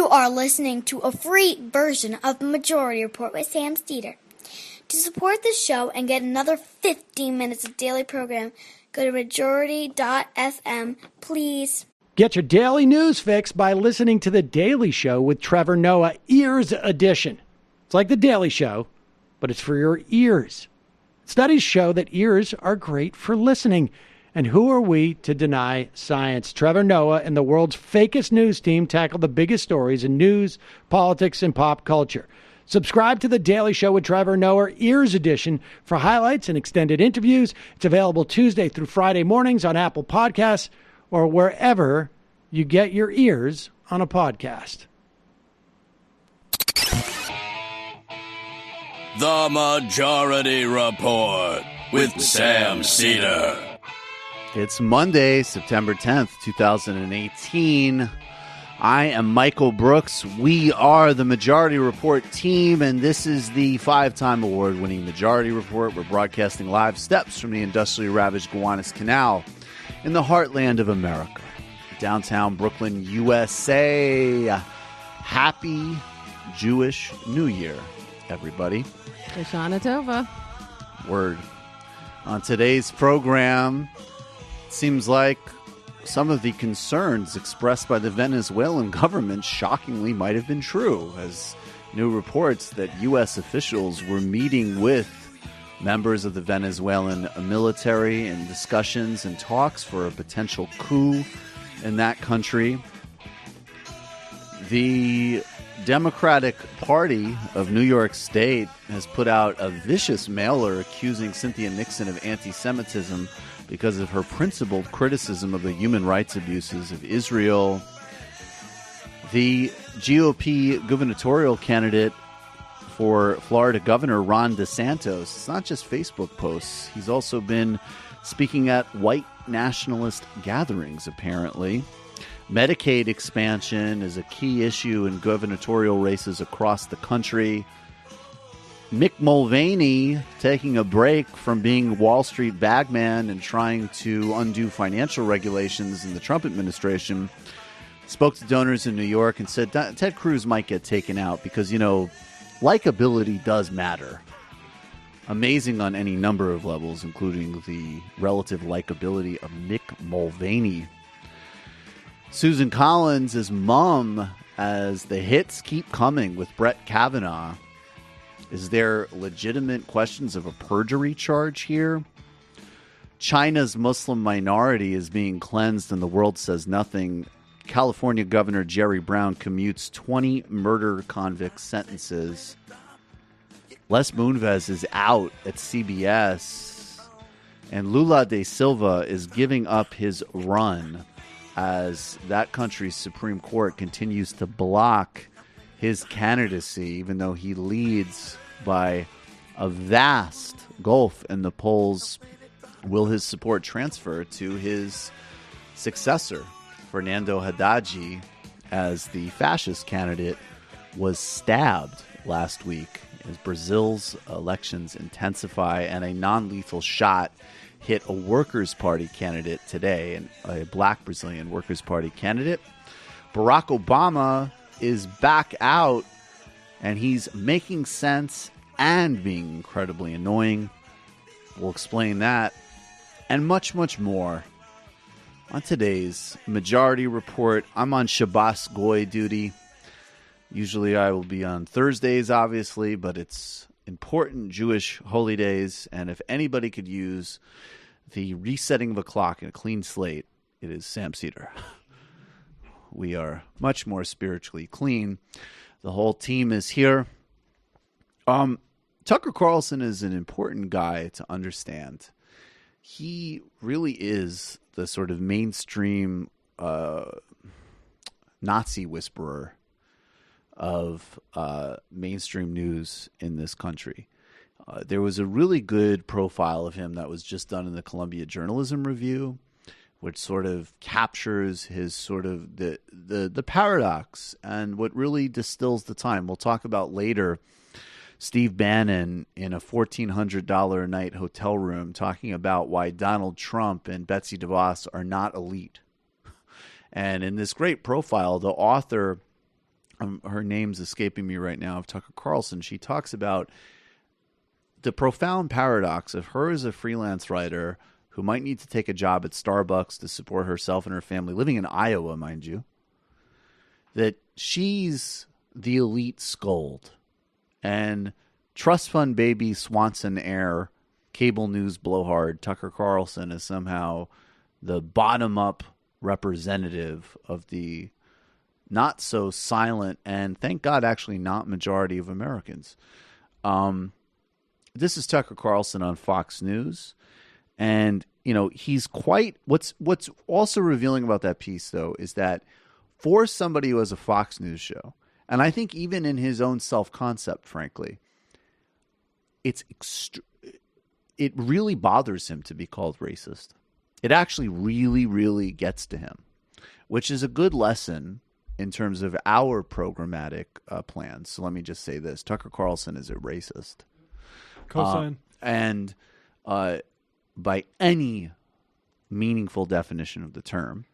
are listening to a free version of Majority Report with Sam Steeder. To support the show and get another 15 minutes of daily program, go to majority.fm, please. Get your daily news fix by listening to The Daily Show with Trevor Noah, Ears Edition. It's like The Daily Show, but it's for your ears. Studies show that ears are great for listening. And who are we to deny science? Trevor Noah and the world's fakest news team tackle the biggest stories in news, politics, and pop culture. Subscribe to The Daily Show with Trevor Noah, Ears Edition, for highlights and extended interviews. It's available Tuesday through Friday mornings on Apple Podcasts or wherever you get your ears on a podcast. The Majority Report with Sam Steeder. It's Monday, September 10th, 2018. I am Michael Brooks. We are the Majority Report team, and this is the 5-time award-winning Majority Report. We're broadcasting live steps from the industrially ravaged Gowanus Canal in the heartland of America, downtown Brooklyn, USA. Happy Jewish New Year, everybody. Shana Tova. Word. On today's program, it seems like some of the concerns expressed by the Venezuelan government shockingly might have been true, as new reports that U.S. officials were meeting with members of the Venezuelan military in discussions and talks for a potential coup in that country. The Democratic Party of New York State has put out a vicious mailer accusing Cynthia Nixon of anti-Semitism because of her principled criticism of the human rights abuses of Israel. The GOP gubernatorial candidate for Florida Governor Ron DeSantis, it's not just Facebook posts. He's also been speaking at white nationalist gatherings, apparently. Medicaid expansion is a key issue in gubernatorial races across the country. Mick Mulvaney taking a break from being Wall Street bagman and trying to undo financial regulations in the Trump administration, spoke to donors in New York and said Ted Cruz might get taken out because, likability does matter. Amazing on any number of levels, including the relative likability of Mick Mulvaney. Susan Collins' mum, as the hits keep coming with Brett Kavanaugh. Is there legitimate questions of a perjury charge here? China's Muslim minority is being cleansed and the world says nothing. California Governor Jerry Brown commutes 20 murder convict sentences. Les Moonves is out at CBS. And Lula da Silva is giving up his run as that country's Supreme Court continues to block his candidacy, even though he leads by a vast gulf in the polls. Will his support transfer to his successor, Fernando Haddad, as the fascist candidate was stabbed last week as Brazil's elections intensify and a non-lethal shot hit a Workers' Party candidate today, and a black Brazilian Workers' Party candidate. Barack Obama is back out, and he's making sense and being incredibly annoying. We'll explain that and much, much more on today's Majority Report. I'm on Shabbos Goy duty. Usually I will be on Thursdays, obviously, but it's important Jewish holy days, and if anybody could use the resetting of a clock and a clean slate, it is Sam Steeder. We are much more spiritually clean. The whole team is here. Tucker Carlson is an important guy to understand. He really is the sort of mainstream Nazi whisperer of mainstream news in this country. There was a really good profile of him that was just done in the Columbia Journalism Review, which sort of captures his sort of the paradox and what really distills the time. We'll talk about later Steve Bannon in a $1,400 a night hotel room talking about why Donald Trump and Betsy DeVos are not elite. And in this great profile, the author her name's escaping me right now, of Tucker Carlson. She talks about the profound paradox of her as a freelance writer who might need to take a job at Starbucks to support herself and her family, living in Iowa, mind you, that she's the elite scold, and trust fund baby Swanson heir, cable news blowhard Tucker Carlson is somehow the bottom-up representative of the not so silent and, thank God, actually not majority of Americans. This is Tucker Carlson on Fox News, and he's quite. What's also revealing about that piece, though, is that for somebody who has a Fox News show, and I think even in his own self-concept, frankly, it really bothers him to be called racist. It actually really, really gets to him, which is a good lesson in terms of our programmatic plans. So let me just say this. Tucker Carlson is a racist. Cosign. And by any meaningful definition of the term.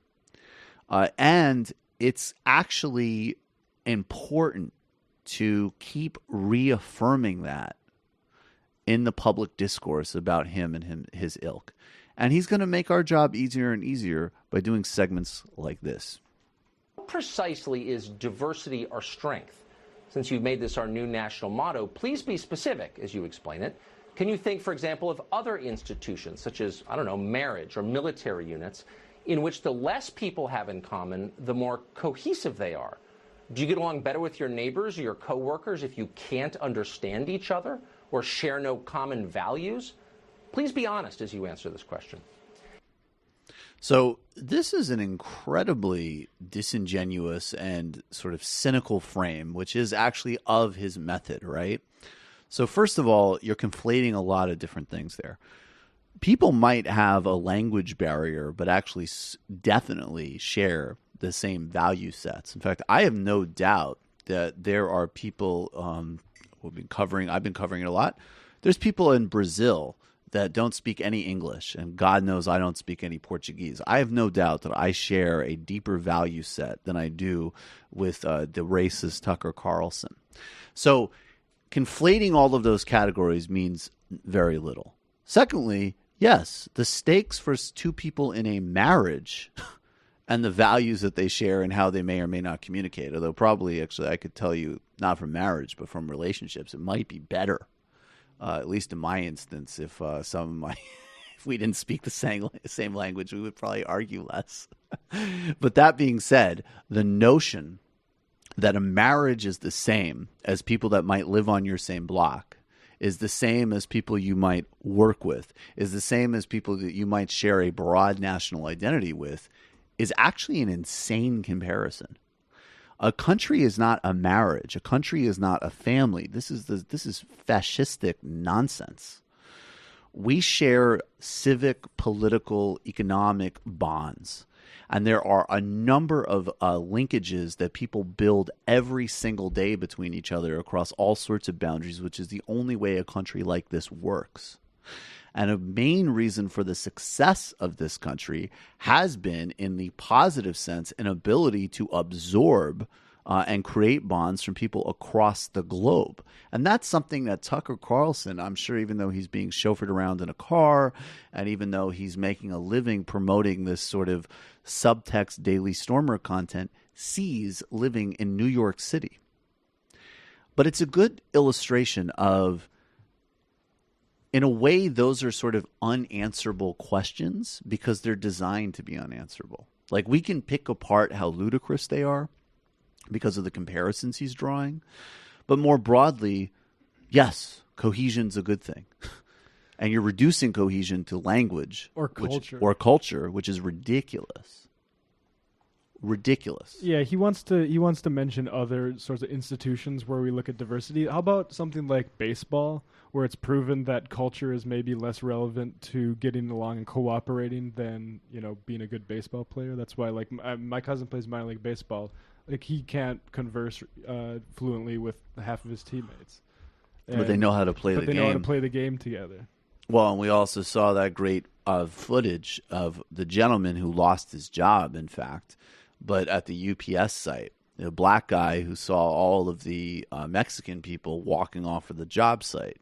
And it's actually important to keep reaffirming that in the public discourse about him and his ilk. And he's going to make our job easier and easier by doing segments like this. Precisely is diversity our strength? Since you've made this our new national motto, please be specific as you explain it. Can you think, for example, of other institutions, such as, marriage or military units, in which the less people have in common, the more cohesive they are? Do you get along better with your neighbors or your coworkers if you can't understand each other or share no common values? Please be honest as you answer this question. So this is an incredibly disingenuous and sort of cynical frame, which is actually of his method, right? So first of all, you're conflating a lot of different things there. People might have a language barrier, but actually definitely share the same value sets. In fact, I have no doubt that there are people I've been covering it a lot. There's people in Brazil that don't speak any English, and God knows I don't speak any Portuguese. I have no doubt that I share a deeper value set than I do with the racist Tucker Carlson. So conflating all of those categories means very little. Secondly, yes, the stakes for two people in a marriage and the values that they share and how they may or may not communicate, although probably actually I could tell you not from marriage but from relationships, it might be better. At least in my instance, if if we didn't speak the same language, we would probably argue less. But that being said, the notion that a marriage is the same as people that might live on your same block, is the same as people you might work with, is the same as people that you might share a broad national identity with, is actually an insane comparison. A country is not a marriage. A country is not a family. This is fascistic nonsense. We share civic, political, economic bonds. And there are a number of linkages that people build every single day between each other across all sorts of boundaries, which is the only way a country like this works. And a main reason for the success of this country has been, in the positive sense, an ability to absorb and create bonds from people across the globe. And that's something that Tucker Carlson, I'm sure, even though he's being chauffeured around in a car, and even though he's making a living promoting this sort of subtext Daily Stormer content, sees living in New York City. But it's a good illustration of, in a way, those are sort of unanswerable questions because they're designed to be unanswerable. Like, we can pick apart how ludicrous they are because of the comparisons he's drawing. But more broadly, yes, cohesion's a good thing. And you're reducing cohesion to language or culture, which is ridiculous. Ridiculous. Yeah, he wants to mention other sorts of institutions where we look at diversity. How about something like baseball, where it's proven that culture is maybe less relevant to getting along and cooperating than, being a good baseball player? That's why, like, my cousin plays minor league baseball. Like, he can't converse fluently with half of his teammates. But they know how to play the game. But they know how to play the game together. Well, and we also saw that great footage of the gentleman who lost his job, in fact, but at the UPS site, A black guy who saw all of the Mexican people walking off of the job site.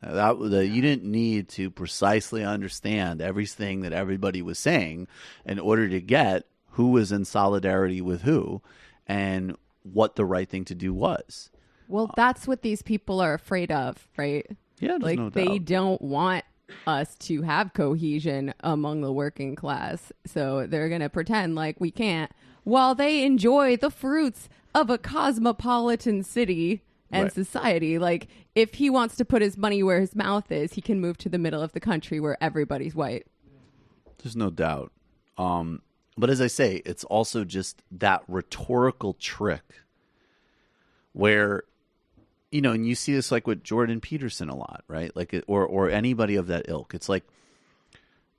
You didn't need to precisely understand everything that everybody was saying in order to get who was in solidarity with who and what the right thing to do was. Well, that's what these people are afraid of, right? Yeah, there's no doubt. They don't want us to have cohesion among the working class. So they're going to pretend like we can't while they enjoy the fruits of a cosmopolitan city and society. Like, if he wants to put his money where his mouth is, he can move to the middle of the country where everybody's white. There's no doubt. But as I say, it's also just that rhetorical trick where, you know, and you see this like with Jordan Peterson a lot, right? Like, or anybody of that ilk. It's like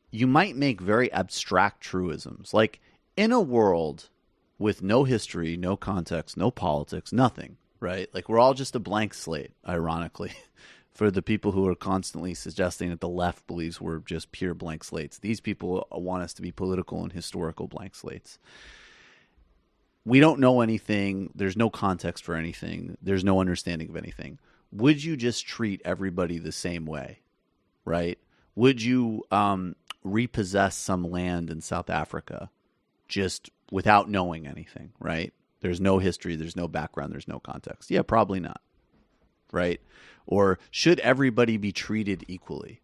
you might make very abstract truisms. Like, in a world with no history, no context, no politics, nothing, right? Like, we're all just a blank slate, ironically, for the people who are constantly suggesting that the left believes we're just pure blank slates. These people want us to be political and historical blank slates. We don't know anything. There's no context for anything. There's no understanding of anything. Would you just treat everybody the same way, right? Would you repossess some land in South Africa just without knowing anything, right? There's no history, there's no background, there's no context. Yeah, probably not, right? Or should everybody be treated equally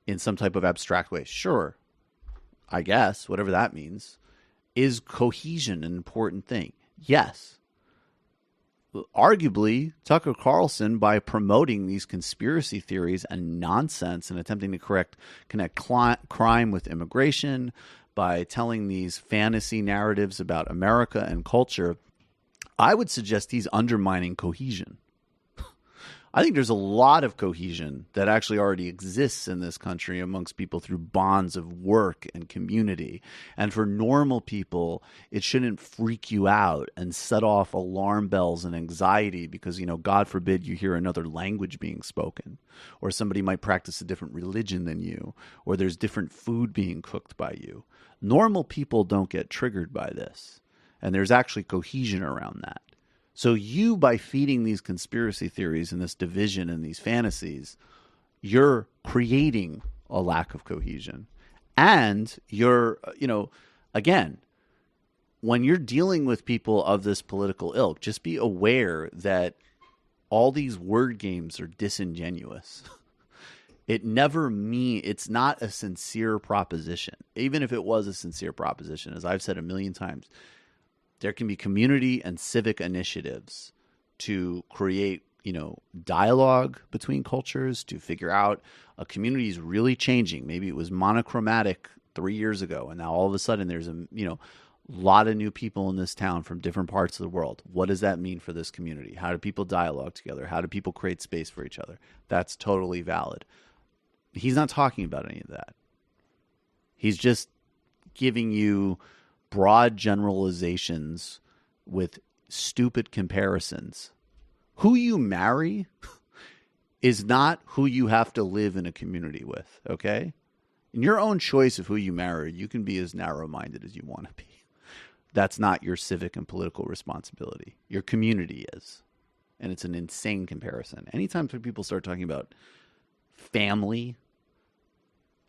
in some type of abstract way? Sure, I guess, whatever that means. Is cohesion an important thing? Yes. Arguably, Tucker Carlson, by promoting these conspiracy theories and nonsense and attempting to connect crime with immigration, by telling these fantasy narratives about America and culture, I would suggest he's undermining cohesion. I think there's a lot of cohesion that actually already exists in this country amongst people through bonds of work and community. And for normal people, it shouldn't freak you out and set off alarm bells and anxiety because, you know, God forbid you hear another language being spoken, or somebody might practice a different religion than you, or there's different food being cooked by you. Normal people don't get triggered by this. And there's actually cohesion around that. So you, by feeding these conspiracy theories and this division and these fantasies, you're creating a lack of cohesion. And you're, you know, again, when you're dealing with people of this political ilk, just be aware that all these word games are disingenuous. It's not a sincere proposition. Even if it was a sincere proposition, as I've said a million times, there can be community and civic initiatives to create, you know, dialogue between cultures, to figure out a community is really changing. Maybe it was monochromatic 3 years ago, and now all of a sudden there's a lot of new people in this town from different parts of the world. What does that mean for this community? How do people dialogue together? How do people create space for each other? That's totally valid. He's not talking about any of that. He's just giving you broad generalizations with stupid comparisons. Who you marry is not who you have to live in a community with, okay? In your own choice of who you marry, you can be as narrow-minded as you want to be. That's not your civic and political responsibility. Your community is. And it's an insane comparison. Anytime people start talking about family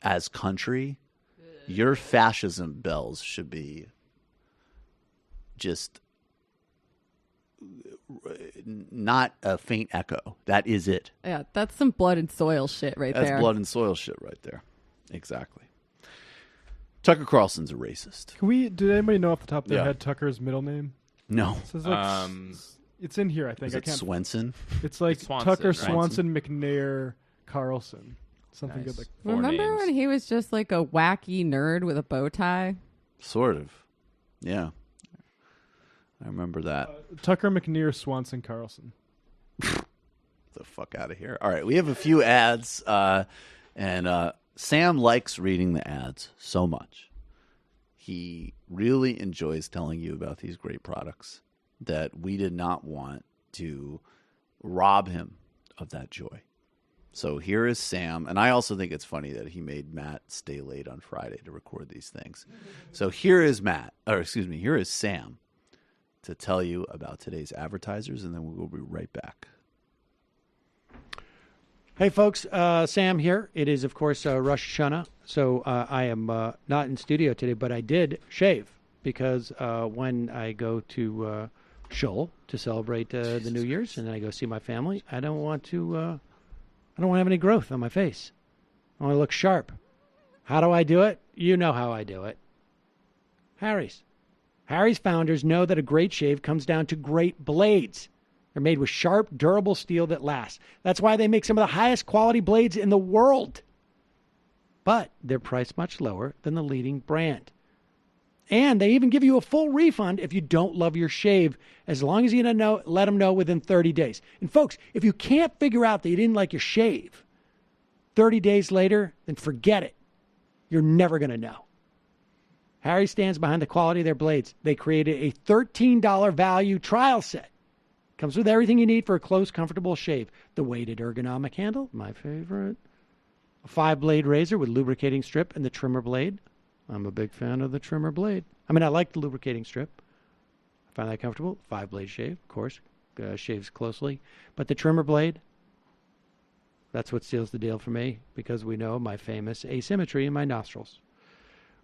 as country, your fascism bells should be just not a faint echo. That is it. Yeah, that's some blood and soil shit right there. That's blood and soil shit right there. Exactly. Tucker Carlson's a racist. Did anybody know off the top of their head Tucker's middle name? No. So it's, like, it's in here, I think. Is it Swenson? It's like Swanson, Tucker, right? Swanson, McNair, Carlson. Something Nice. good like Four Remember names. when he was just like a wacky nerd with a bow tie? Sort of. Yeah. I remember that. Tucker, McNair, Swanson, Carlson. The fuck out of here. All right, we have a few ads, and Sam likes reading the ads so much. He really enjoys telling you about these great products that we did not want to rob him of that joy. So here is Sam, and I also think it's funny that he made Matt stay late on Friday to record these things. So here is here is Sam to tell you about today's advertisers, and then we will be right back. Hey, folks, Sam here. It is, of course, Rosh Hashanah, so I am not in studio today, but I did shave because when I go to Shul to celebrate the New Year's and then I go see my family, I don't want to have any growth on my face. I want to look sharp. How do I do it? You know how I do it. Harry's. Harry's founders know that a great shave comes down to great blades. They're made with sharp, durable steel that lasts. That's why they make some of the highest quality blades in the world. But they're priced much lower than the leading brand. And they even give you a full refund if you don't love your shave, as long as you let them know within 30 days. And folks, if you can't figure out that you didn't like your shave 30 days later, then forget it. You're never going to know. Harry stands behind the quality of their blades. They created a $13 value trial set. Comes with everything you need for a close, comfortable shave. The weighted ergonomic handle, my favorite. A 5-blade razor with lubricating strip and the trimmer blade. I'm a big fan of the trimmer blade. I mean, I like the lubricating strip. I find that comfortable. 5-blade shave, of course. Shaves closely. But the trimmer blade, that's what seals the deal for me, because we know my famous asymmetry in my nostrils.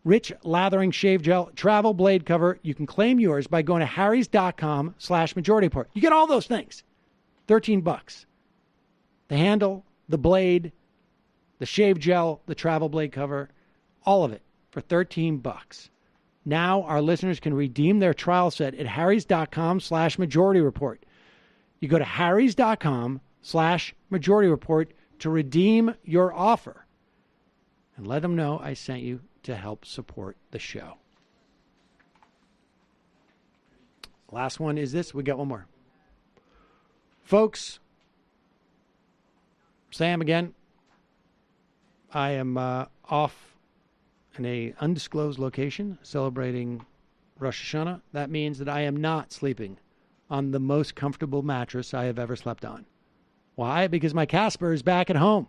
Rich lathering shave gel, travel blade cover. You can claim yours by going to harrys.com/majority report. You get all those things. $13. The handle, the blade, the shave gel, the travel blade cover, all of it for $13. Now our listeners can redeem their trial set at harrys.com/majority report. You go to harrys.com/majority report to redeem your offer. And let them know I sent you to help support the show. Last one is this. We got one more. Folks, Sam again. I am off in an undisclosed location celebrating Rosh Hashanah. That means that I am not sleeping on the most comfortable mattress I have ever slept on. Why? Because my Casper is back at home.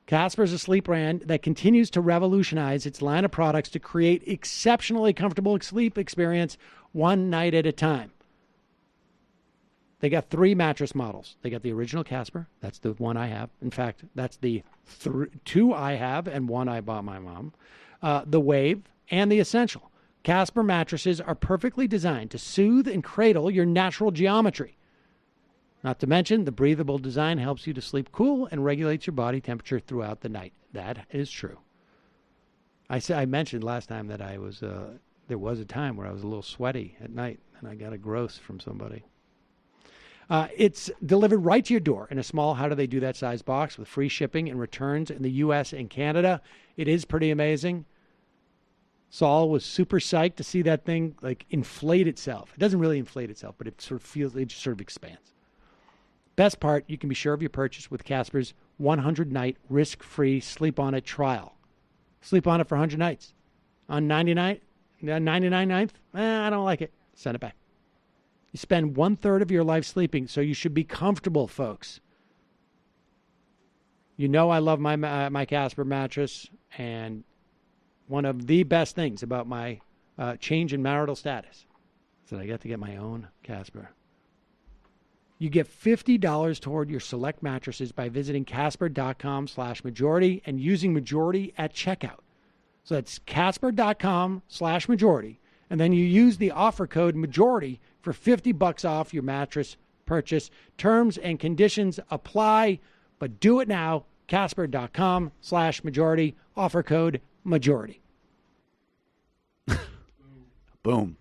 Casper is a sleep brand that continues to revolutionize its line of products to create exceptionally comfortable sleep experience one night at a time. They got 3 mattress models. They got the original Casper. That's the one I have. In fact, that's the 2 I have and 1 I bought my mom. The Wave and the Essential. Casper mattresses are perfectly designed to soothe and cradle your natural geometry. Not to mention, the breathable design helps you to sleep cool and regulates your body temperature throughout the night. That is true. I mentioned last time that there was a time where I was a little sweaty at night, and I got a gross from somebody. It's delivered right to your door in a small How Do They Do That size box with free shipping and returns in the U.S. and Canada. It is pretty amazing. Saul was super psyched to see that thing like inflate itself. It doesn't really inflate itself, but it sort of expands. Best part, you can be sure of your purchase with Casper's 100-night risk-free sleep-on-it trial. Sleep on it for 100 nights. On 99th, I don't like it. Send it back. You spend 1/3 of your life sleeping, so you should be comfortable, folks. You know I love my Casper mattress, and one of the best things about my change in marital status is that I get to get my own Casper. You get $50 toward your select mattresses by visiting casper.com/majority and using majority at checkout. So that's casper.com/majority. And then you use the offer code majority for $50 off your mattress purchase. Terms and conditions apply, but do it now. Casper.com/majority. Offer code majority. Boom.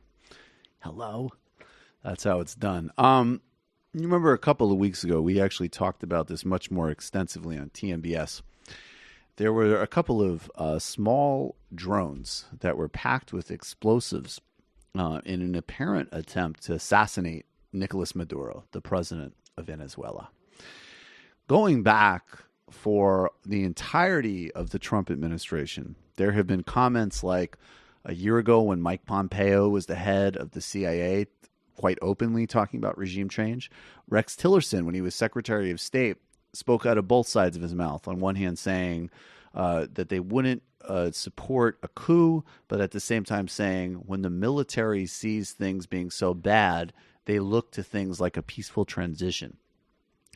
Hello. That's how it's done. You remember a couple of weeks ago, we actually talked about this much more extensively on TNBS. There were a couple of small drones that were packed with explosives in an apparent attempt to assassinate Nicolás Maduro, the president of Venezuela. Going back for the entirety of the Trump administration, there have been comments like a year ago when Mike Pompeo was the head of the CIA, quite openly talking about regime change. Rex Tillerson, when he was Secretary of State, spoke out of both sides of his mouth. On one hand saying, that they wouldn't support a coup, but at the same time saying when the military sees things being so bad, they look to things like a peaceful transition,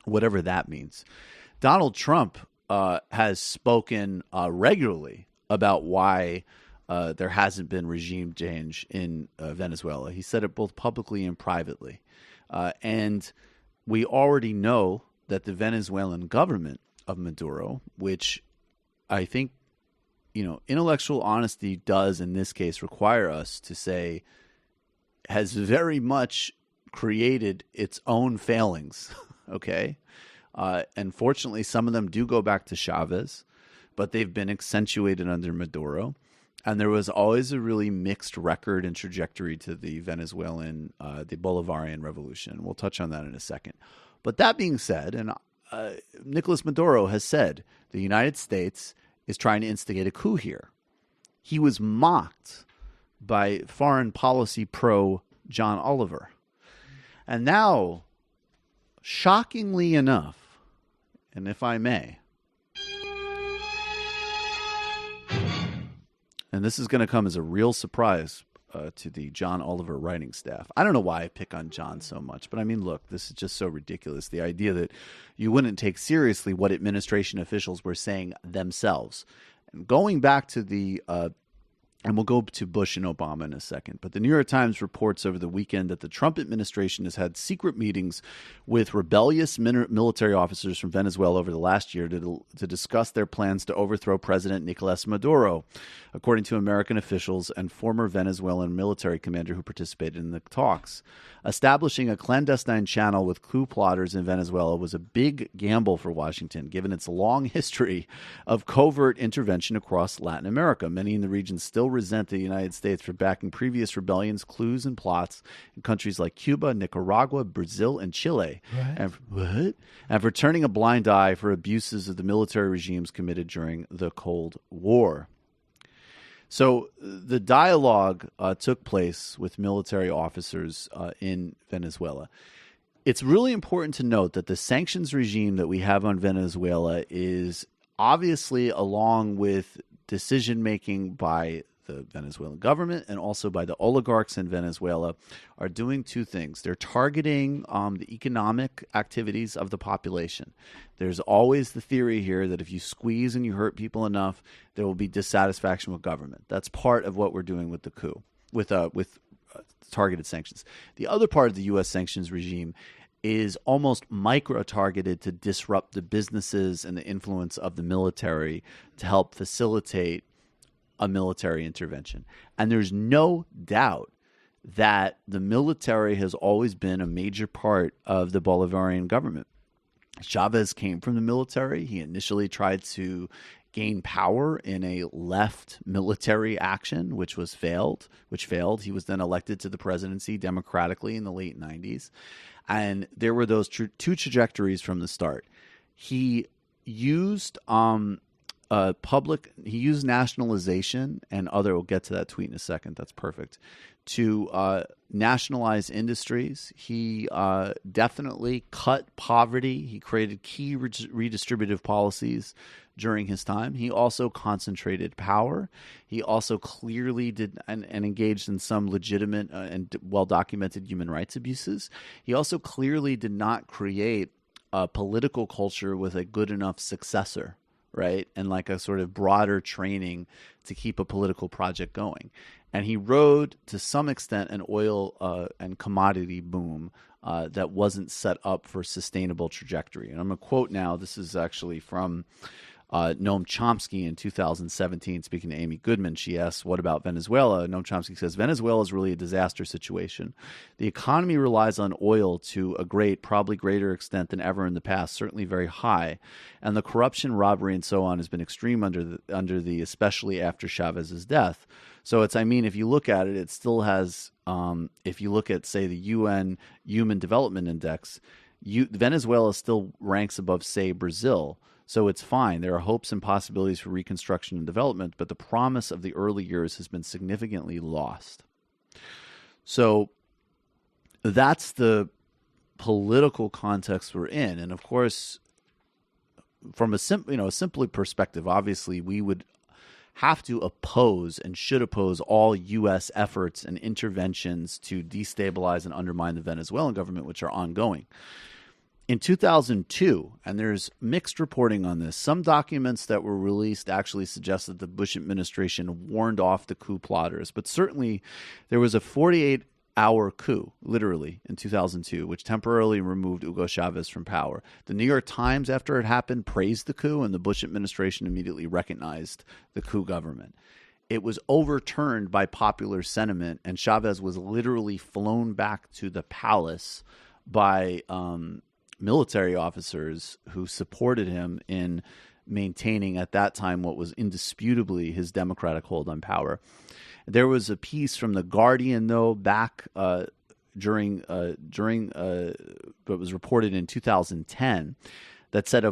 whatever that means. Donald Trump has spoken regularly about why there hasn't been regime change in Venezuela. He said it both publicly and privately. And we already know that the Venezuelan government of Maduro, which I think, intellectual honesty does in this case require us to say, has very much created its own failings. Okay. Unfortunately, some of them do go back to Chavez, but they've been accentuated under Maduro. And there was always a really mixed record and trajectory to the Venezuelan, the Bolivarian revolution. We'll touch on that in a second. But that being said, and Nicolás Maduro has said the United States is trying to instigate a coup here. He was mocked by foreign policy pro John Oliver. And now, shockingly enough, and if I may, and this is going to come as a real surprise to the John Oliver writing staff. I don't know why I pick on John so much, but I mean, look, this is just so ridiculous. The idea that you wouldn't take seriously what administration officials were saying themselves. And going back to the and we'll go to Bush and Obama in a second. But the New York Times reports over the weekend that the Trump administration has had secret meetings with rebellious military officers from Venezuela over the last year to discuss their plans to overthrow President Nicolás Maduro, according to American officials and former Venezuelan military commander who participated in the talks. Establishing a clandestine channel with coup plotters in Venezuela was a big gamble for Washington, given its long history of covert intervention across Latin America. Many in the region still resent the United States for backing previous rebellions, coups, and plots in countries like Cuba, Nicaragua, Brazil, and Chile. And for turning a blind eye for abuses of the military regimes committed during the Cold War. So the dialogue took place with military officers in Venezuela. It's really important to note that the sanctions regime that we have on Venezuela is obviously, along with decision-making by the Venezuelan government and also by the oligarchs in Venezuela, are doing two things. They're targeting the economic activities of the population. There's always the theory here that if you squeeze and you hurt people enough, there will be dissatisfaction with government. That's part of what we're doing with the coup, with targeted sanctions. The other part of the U.S. sanctions regime is almost micro-targeted to disrupt the businesses and the influence of the military to help facilitate a military intervention. And there's no doubt that the military has always been a major part of the Bolivarian government. Chavez came from the military. He initially tried to gain power in a left military action, which failed. He was then elected to the presidency democratically in the late 90s. And there were those two trajectories from the start. He used he used nationalization and we'll get to that tweet in a second, that's perfect, to nationalize industries. He definitely cut poverty. He created key redistributive policies during his time. He also concentrated power. He also clearly did and engaged in some legitimate and well-documented human rights abuses. He also clearly did not create a political culture with a good enough successor, right? And like a sort of broader training to keep a political project going. And he rode, to some extent, an oil and commodity boom that wasn't set up for sustainable trajectory. And I'm going to quote now, this is actually from Noam Chomsky in 2017, speaking to Amy Goodman. She asks, what about Venezuela? Noam Chomsky says, Venezuela is really a disaster situation. The economy relies on oil to a probably greater extent than ever in the past, certainly very high. And the corruption, robbery, and so on has been extreme under the especially after Chavez's death. So if you look at it, it still has, if you look at, say, the UN Human Development Index, Venezuela still ranks above, say, Brazil. So it's fine. There are hopes and possibilities for reconstruction and development, but the promise of the early years has been significantly lost. So that's the political context we're in. And of course, from a simpler perspective, obviously we would have to oppose and should oppose all U.S. efforts and interventions to destabilize and undermine the Venezuelan government, which are ongoing. In 2002, and there's mixed reporting on this, some documents that were released actually suggest that the Bush administration warned off the coup plotters, but certainly there was a 48-hour coup, literally, in 2002, which temporarily removed Hugo Chavez from power. The New York Times, after it happened, praised the coup, and the Bush administration immediately recognized the coup government. It was overturned by popular sentiment, and Chavez was literally flown back to the palace by military officers who supported him in maintaining, at that time, what was indisputably his democratic hold on power. There was a piece from The Guardian, though, back during what was reported in 2010, that said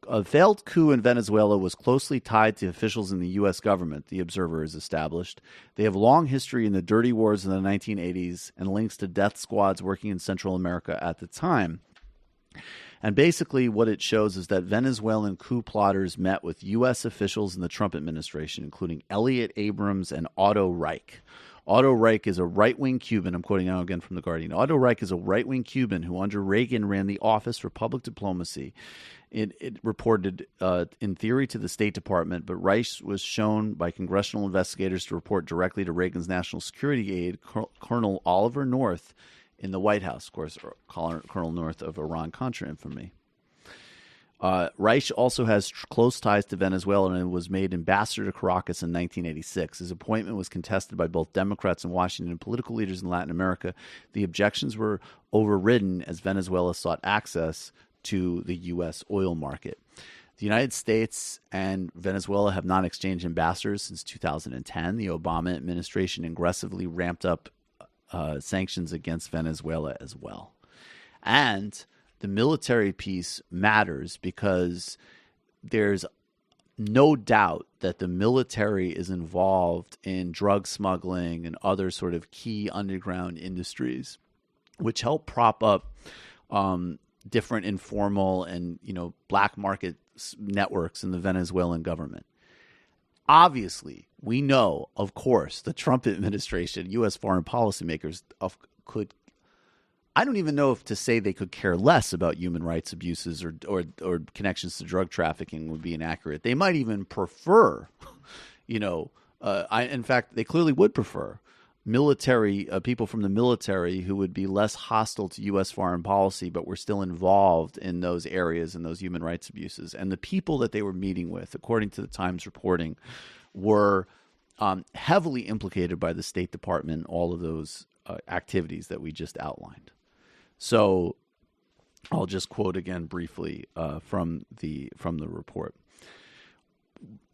a failed coup in Venezuela was closely tied to officials in the U.S. government, the Observer has established. They have long history in the dirty wars in the 1980s and links to death squads working in Central America at the time. And basically what it shows is that Venezuelan coup plotters met with U.S. officials in the Trump administration, including Elliot Abrams and Otto Reich. Otto Reich is a right-wing Cuban. I'm quoting now again from The Guardian. Otto Reich is a right-wing Cuban who under Reagan ran the Office for Public Diplomacy. It reported in theory to the State Department, but Reich was shown by congressional investigators to report directly to Reagan's national security aide, Colonel Oliver North, in the White House, of course, Colonel North of Iran-Contra infamy. Reich also has close ties to Venezuela and was made ambassador to Caracas in 1986. His appointment was contested by both Democrats in Washington and political leaders in Latin America. The objections were overridden as Venezuela sought access to the U.S. oil market. The United States and Venezuela have not exchanged ambassadors since 2010. The Obama administration aggressively ramped up sanctions against Venezuela as well. And the military piece matters because there's no doubt that the military is involved in drug smuggling and other sort of key underground industries, which help prop up different informal and, black market networks in the Venezuelan government. Obviously, we know, of course, the Trump administration, U.S. foreign policymakers could, I don't even know if to say they could care less about human rights abuses or connections to drug trafficking would be inaccurate. They might even prefer, in fact, they clearly would prefer military people from the military who would be less hostile to U.S. foreign policy, but were still involved in those areas and those human rights abuses. And the people that they were meeting with, according to the Times reporting, were heavily implicated by the State Department, all of those activities that we just outlined. So I'll just quote again briefly from the report.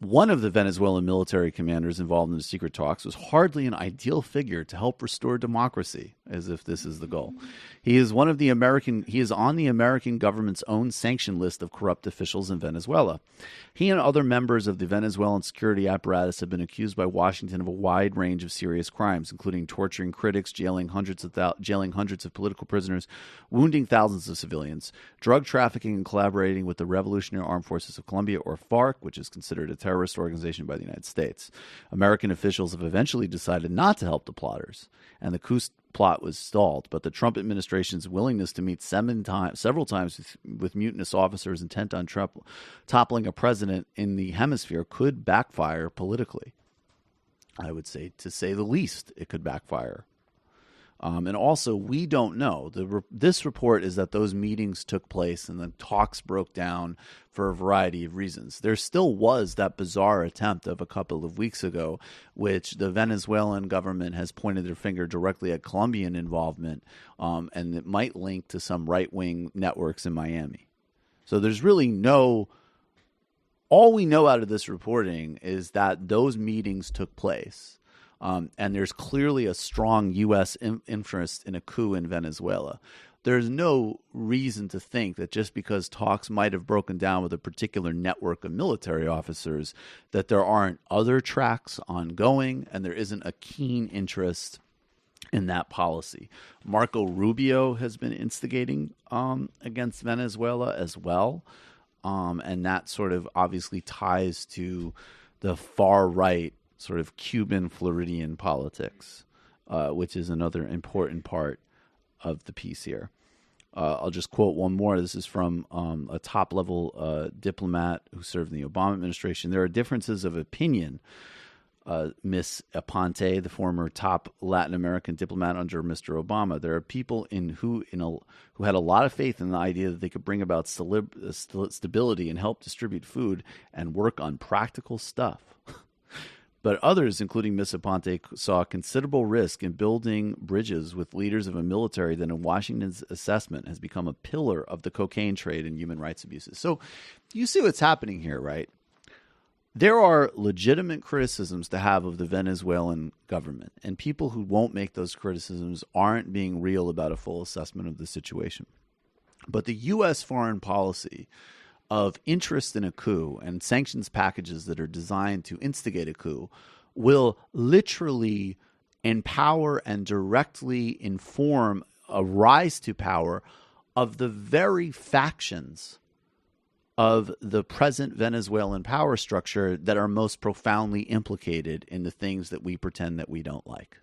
One of the Venezuelan military commanders involved in the secret talks was hardly an ideal figure to help restore democracy, as if this is the goal. He is on the American government's own sanction list of corrupt officials in Venezuela. He and other members of the Venezuelan security apparatus have been accused by Washington of a wide range of serious crimes, including torturing critics, jailing hundreds of political prisoners, wounding thousands of civilians, drug trafficking, and collaborating with the Revolutionary Armed Forces of Colombia, or FARC, which is considered a terrorist organization by the United States. American officials have eventually decided not to help the plotters, and the coup plot was stalled, but the Trump administration's willingness to meet several times with mutinous officers intent on toppling a president in the hemisphere could backfire politically. I would say, to say the least, it could backfire. And also, we don't know. This report is that those meetings took place and the talks broke down for a variety of reasons. There still was that bizarre attempt of a couple of weeks ago, which the Venezuelan government has pointed their finger directly at Colombian involvement, and it might link to some right-wing networks in Miami. So there's really all we know out of this reporting is that those meetings took place. And there's clearly a strong U.S. interest in a coup in Venezuela. There's no reason to think that just because talks might have broken down with a particular network of military officers, that there aren't other tracks ongoing and there isn't a keen interest in that policy. Marco Rubio has been instigating against Venezuela as well. and that sort of obviously ties to the far right sort of Cuban Floridian politics, which is another important part of the piece here. I'll just quote one more. This is from a top-level diplomat who served in the Obama administration. There are differences of opinion. Miss Aponte, the former top Latin American diplomat under Mr. Obama, there are people who had a lot of faith in the idea that they could bring about stability and help distribute food and work on practical stuff. But others, including Miss Aponte, saw considerable risk in building bridges with leaders of a military that, in Washington's assessment, has become a pillar of the cocaine trade and human rights abuses. So you see what's happening here, right? There are legitimate criticisms to have of the Venezuelan government, and people who won't make those criticisms aren't being real about a full assessment of the situation. But the U.S. foreign policy of interest in a coup and sanctions packages that are designed to instigate a coup will literally empower and directly inform a rise to power of the very factions of the present Venezuelan power structure that are most profoundly implicated in the things that we pretend that we don't like.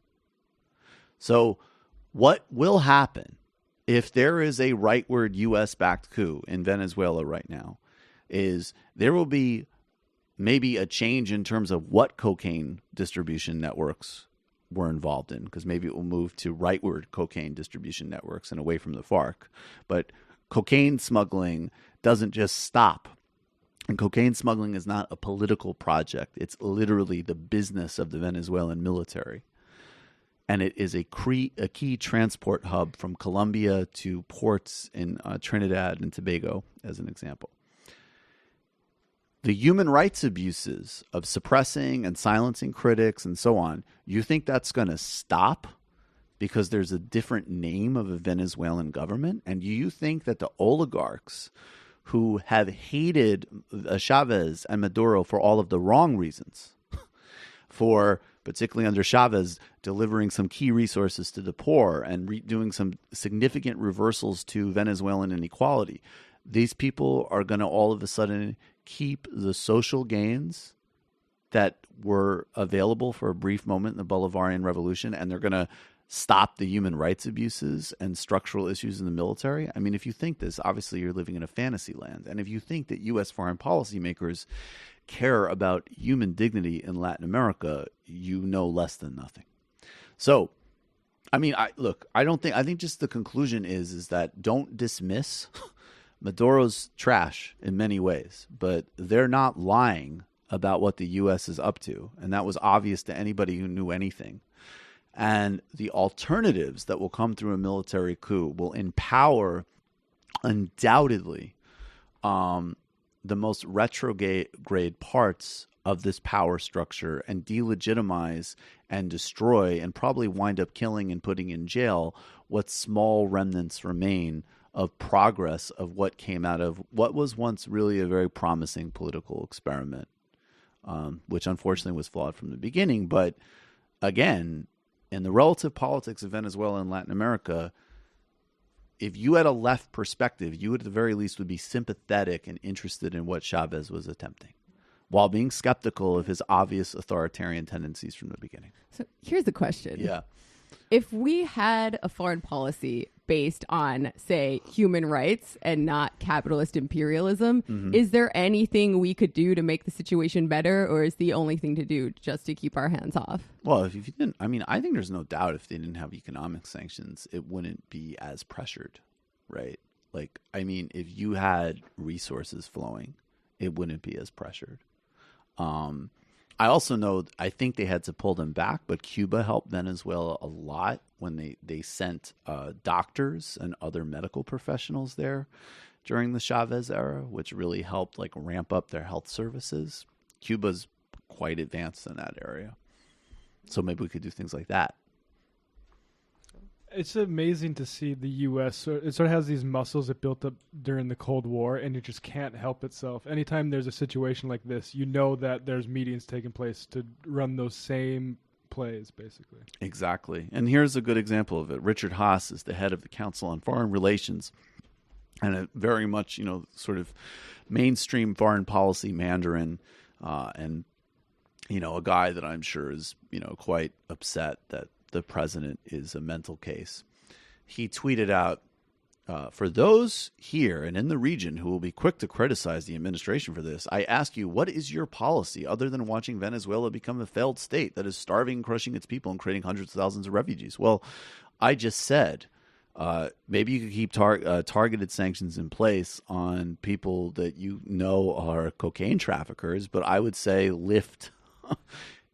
So what will happen if there is a rightward U.S.-backed coup in Venezuela right now is there will be maybe a change in terms of what cocaine distribution networks were involved in, because maybe it will move to rightward cocaine distribution networks and away from the FARC. But cocaine smuggling doesn't just stop. And cocaine smuggling is not a political project. It's literally the business of the Venezuelan military. And it is a key transport hub from Colombia to ports in Trinidad and Tobago, as an example. The human rights abuses of suppressing and silencing critics and so on, you think that's going to stop because there's a different name of a Venezuelan government? And do you think that the oligarchs who have hated Chavez and Maduro for all of the wrong reasons, for particularly under Chavez, delivering some key resources to the poor and doing some significant reversals to Venezuelan inequality, these people are going to all of a sudden keep the social gains that were available for a brief moment in the Bolivarian Revolution, and they're going to stop the human rights abuses and structural issues in the military? I mean, if you think this, obviously you're living in a fantasy land. And if you think that U.S. foreign policymakers care about human dignity in Latin America, you know less than nothing. So, I mean, I think just the conclusion is that don't dismiss Maduro's trash in many ways, but they're not lying about what the U.S. is up to. And that was obvious to anybody who knew anything. And the alternatives that will come through a military coup will empower, undoubtedly, the most retrograde parts of this power structure and delegitimize and destroy and probably wind up killing and putting in jail what small remnants remain of progress of what came out of what was once really a very promising political experiment, which unfortunately was flawed from the beginning. But again, in the relative politics of Venezuela and Latin America, if you had a left perspective, you at the very least would be sympathetic and interested in what Chavez was attempting, while being skeptical of his obvious authoritarian tendencies from the beginning. So here's the question. Yeah. If we had a foreign policy based on, say, human rights and not capitalist imperialism, is there anything we could do to make the situation better, or is the only thing to do just to keep our hands off? Well, if you didn't, I mean, I think there's no doubt if they didn't have economic sanctions, it wouldn't be as pressured, right? Like, I mean, if you had resources flowing, it wouldn't be as pressured. I also know, I think they had to pull them back, but Cuba helped Venezuela a lot when they sent doctors and other medical professionals there during the Chavez era, which really helped like ramp up their health services. Cuba's quite advanced in that area. So maybe we could do things like that. It's amazing to see the U.S. It sort of has these muscles it built up during the Cold War, and it just can't help itself. Anytime there's a situation like this, you know that there's meetings taking place to run those same plays, basically. Exactly. And here's a good example of it. Richard Haas is the head of the Council on Foreign Relations. and a very much, sort of mainstream foreign policy Mandarin, and, a guy that I'm sure is, quite upset that the president is a mental case. He tweeted out, for those here and in the region who will be quick to criticize the administration for this, I ask you, what is your policy other than watching Venezuela become a failed state that is starving, crushing its people, and creating hundreds of thousands of refugees? Well, I just said, maybe you could keep targeted sanctions in place on people that are cocaine traffickers, but I would say lift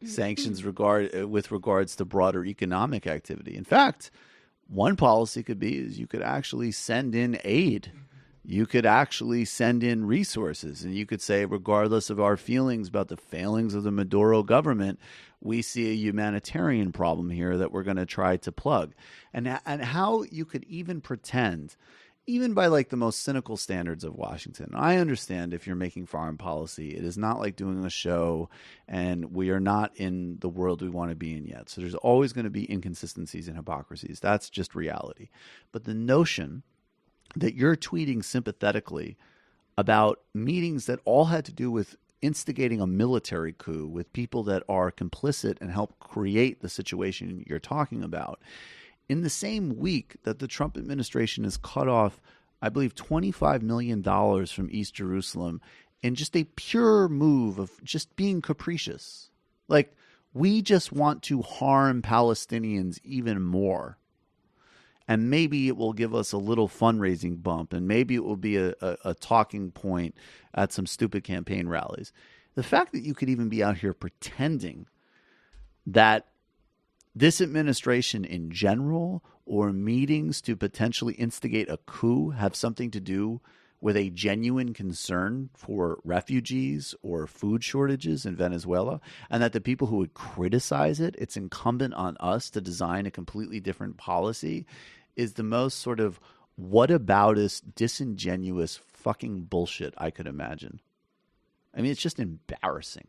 sanctions with regards to broader economic activity. In fact, one policy could be is you could actually send in aid. You could actually send in resources. And you could say, regardless of our feelings about the failings of the Maduro government, we see a humanitarian problem here that we're going to try to plug. And how you could even pretend, even by like the most cynical standards of Washington. I understand if you're making foreign policy, it is not like doing a show, and we are not in the world we want to be in yet. So there's always going to be inconsistencies and hypocrisies. That's just reality. But the notion that you're tweeting sympathetically about meetings that all had to do with instigating a military coup with people that are complicit and help create the situation you're talking about, in the same week that the Trump administration has cut off, I believe, $25 million from East Jerusalem in just a pure move of just being capricious. Like, we just want to harm Palestinians even more. And maybe it will give us a little fundraising bump, and maybe it will be a talking point at some stupid campaign rallies. The fact that you could even be out here pretending that this administration in general, or meetings to potentially instigate a coup, have something to do with a genuine concern for refugees or food shortages in Venezuela, and that the people who would criticize it, it's incumbent on us to design a completely different policy, is the most sort of whataboutist, disingenuous fucking bullshit I could imagine. I mean, it's just embarrassing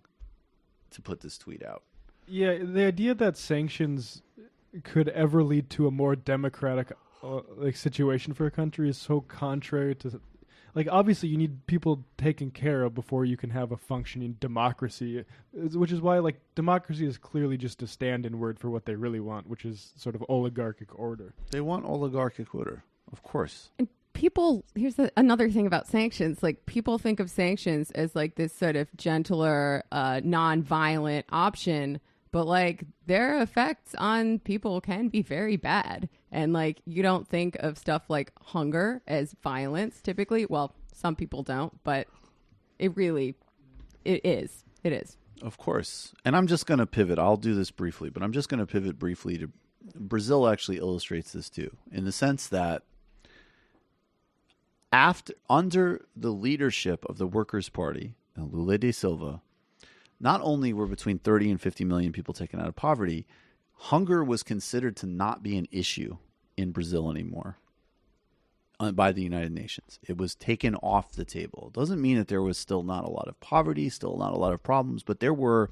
to put this tweet out. Yeah, the idea that sanctions could ever lead to a more democratic situation for a country is so contrary to, obviously you need people taken care of before you can have a functioning democracy, which is why democracy is clearly just a stand-in word for what they really want, which is sort of oligarchic order. They want oligarchic order, of course. And here's another thing about sanctions. People think of sanctions as this sort of gentler, non-violent option, but their effects on people can be very bad. And you don't think of stuff like hunger as violence typically. Well, some people don't, but it is. It is. Of course. And I'm just going to pivot. I'll do this briefly, but I'm just going to pivot briefly to Brazil. Actually illustrates this too, in the sense that under the leadership of the Workers' Party and Lula da Silva, not only were between 30 and 50 million people taken out of poverty, hunger was considered to not be an issue in Brazil anymore by the United Nations. It was taken off the table. It doesn't mean that there was still not a lot of poverty, still not a lot of problems, but there were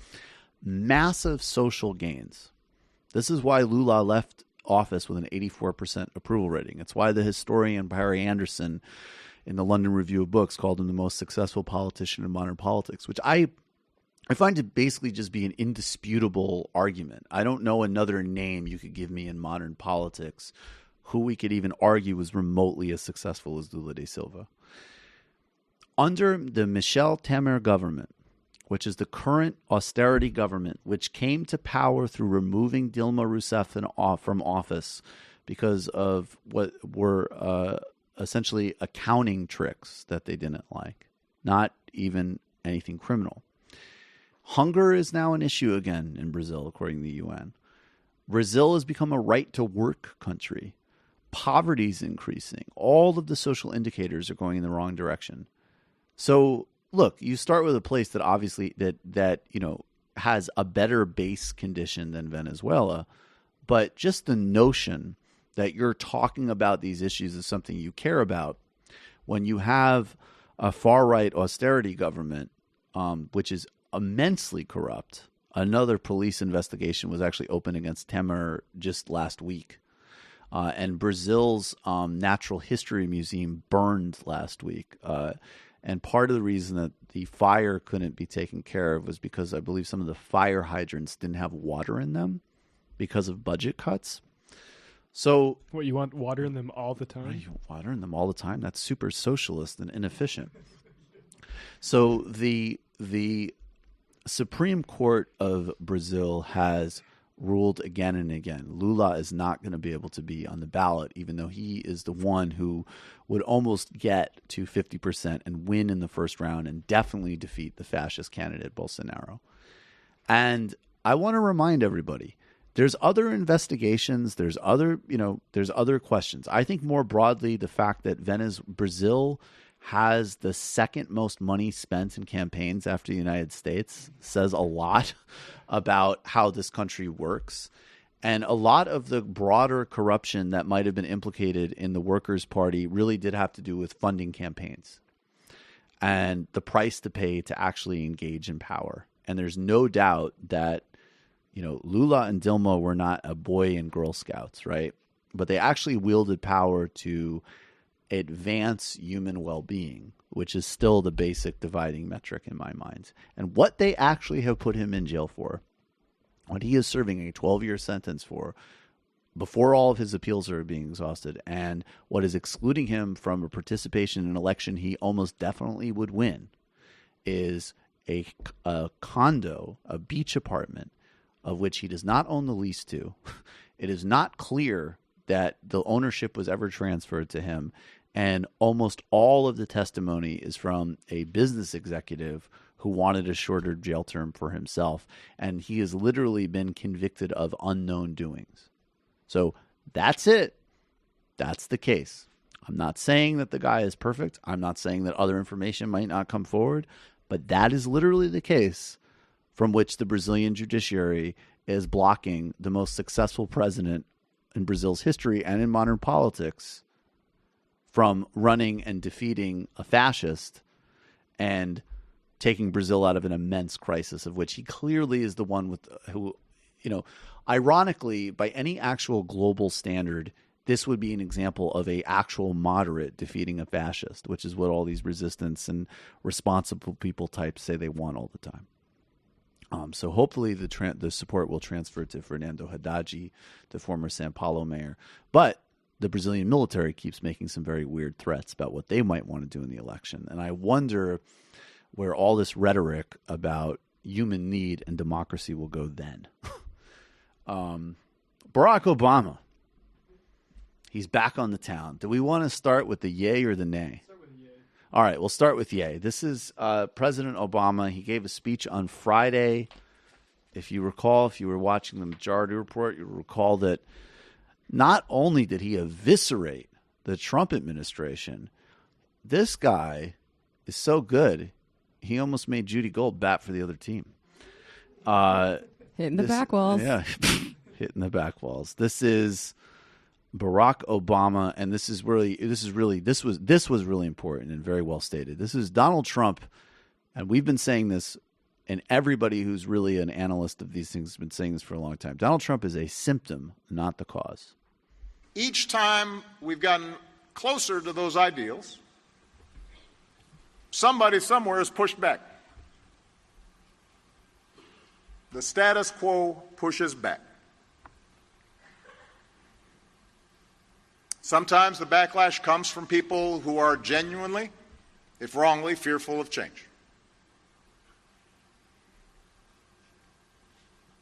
massive social gains. This is why Lula left office with an 84% approval rating. It's why the historian Barry Anderson in the London Review of Books called him the most successful politician in modern politics, which I find to basically just be an indisputable argument. I don't know another name you could give me in modern politics who we could even argue was remotely as successful as Lula da Silva. Under the Michel Temer government, which is the current austerity government, which came to power through removing Dilma Rousseff from office because of what were essentially accounting tricks that they didn't like, not even anything criminal. Hunger is now an issue again in Brazil, according to the UN. Brazil has become a right-to-work country. Poverty is increasing. All of the social indicators are going in the wrong direction. So, look, you start with a place that obviously that has a better base condition than Venezuela, but just the notion that you're talking about these issues as something you care about when you have a far-right austerity government, which is immensely corrupt. Another police investigation was actually opened against Temer just last week. And Brazil's Natural History Museum burned last week. And part of the reason that the fire couldn't be taken care of was because I believe some of the fire hydrants didn't have water in them because of budget cuts. So What, you want water in them all the time? you want water in them all the time? That's super socialist and inefficient. So the Supreme Court of Brazil has ruled again and again. Lula is not going to be able to be on the ballot, even though he is the one who would almost get to 50% and win in the first round and definitely defeat the fascist candidate Bolsonaro. And I want to remind everybody, there's other investigations, there's other questions. I think more broadly, the fact that Brazil has the second most money spent in campaigns after the United States says a lot about how this country works. And a lot of the broader corruption that might have been implicated in the Workers' Party really did have to do with funding campaigns and the price to pay to actually engage in power. And there's no doubt that, Lula and Dilma were not a boy and Girl Scouts, right? But they actually wielded power to advance human well-being, which is still the basic dividing metric in my mind. And what they actually have put him in jail for, what he is serving a 12-year sentence for before all of his appeals are being exhausted, and what is excluding him from a participation in an election he almost definitely would win, is a condo, a beach apartment, of which he does not own the lease to. It is not clear that the ownership was ever transferred to him. And almost all of the testimony is from a business executive who wanted a shorter jail term for himself. And he has literally been convicted of unknown doings. So that's it. That's the case. I'm not saying that the guy is perfect. I'm not saying that other information might not come forward. But that is literally the case from which the Brazilian judiciary is blocking the most successful president in Brazil's history and in modern politics from running and defeating a fascist and taking Brazil out of an immense crisis, of which he clearly is the one who, ironically, by any actual global standard, this would be an example of a actual moderate defeating a fascist, which is what all these resistance and responsible people types say they want all the time. So hopefully the support will transfer to Fernando Haddad, the former São Paulo mayor. But the Brazilian military keeps making some very weird threats about what they might want to do in the election. And I wonder where all this rhetoric about human need and democracy will go then. Barack Obama, he's back on the town. Do we want to start with the yay or the nay? All right, we'll start with yay. This is President Obama. He gave a speech on Friday. If you recall, if you were watching the Majority Report, you'll recall that not only did he eviscerate the Trump administration, this guy is so good, he almost made Judy Gold bat for the other team. Hitting the back walls. Yeah, hitting the back walls. This is Barack Obama, and this was really important and very well stated. This is Donald Trump, and we've been saying this, and everybody who's really an analyst of these things has been saying this for a long time. Donald Trump is a symptom, not the cause. Each time we've gotten closer to those ideals, somebody somewhere is pushed back. The status quo pushes back. Sometimes the backlash comes from people who are genuinely, if wrongly, fearful of change.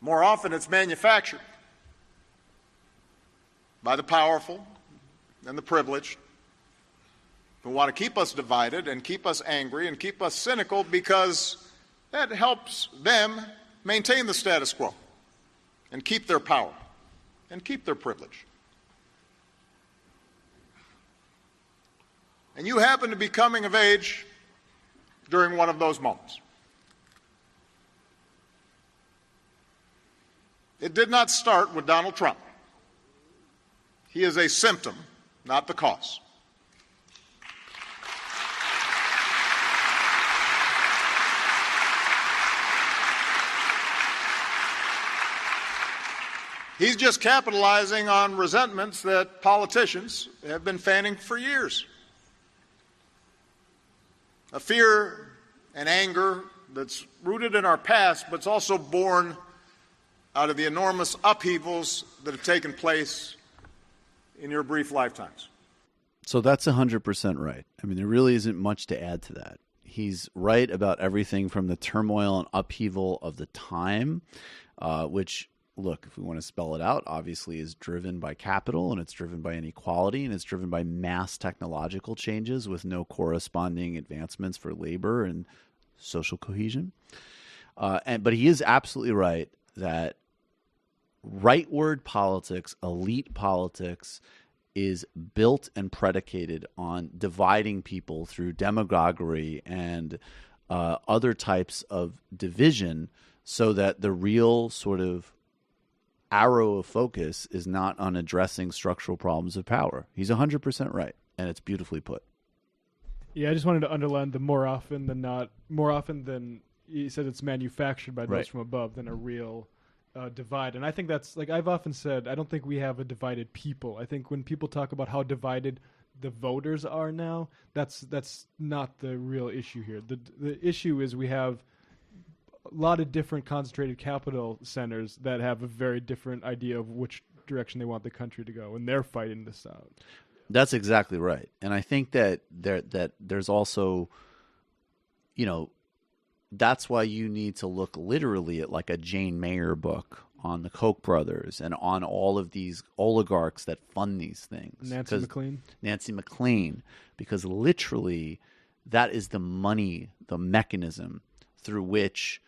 More often it's manufactured by the powerful and the privileged who want to keep us divided and keep us angry and keep us cynical because that helps them maintain the status quo and keep their power and keep their privilege. And you happen to be coming of age during one of those moments. It did not start with Donald Trump. He is a symptom, not the cause. He's just capitalizing on resentments that politicians have been fanning for years. A fear and anger that's rooted in our past, but it's also born out of the enormous upheavals that have taken place in your brief lifetimes. So that's 100% right. I mean, there really isn't much to add to that. He's right about everything from the turmoil and upheaval of the time, which, look, if we want to spell it out, obviously is driven by capital, and it's driven by inequality, and it's driven by mass technological changes with no corresponding advancements for labor and social cohesion. But he is absolutely right that rightward politics, elite politics, is built and predicated on dividing people through demagoguery and other types of division, so that the real sort of arrow of focus is not on addressing structural problems of power. He's 100% right, and it's beautifully put. Yeah, I just wanted to underline the more often than he said it's manufactured by those from above than a real divide. And I think that's, like I've often said, I don't think we have a divided people. I think when people talk about how divided the voters are now, that's not the real issue here. The issue is we have a lot of different concentrated capital centers that have a very different idea of which direction they want the country to go, and they're fighting this out. That's exactly right. And I think that there's also, that's why you need to look literally at like a Jane Mayer book on the Koch brothers and on all of these oligarchs that fund these things. Nancy McLean, because literally that is the money, the mechanism through which,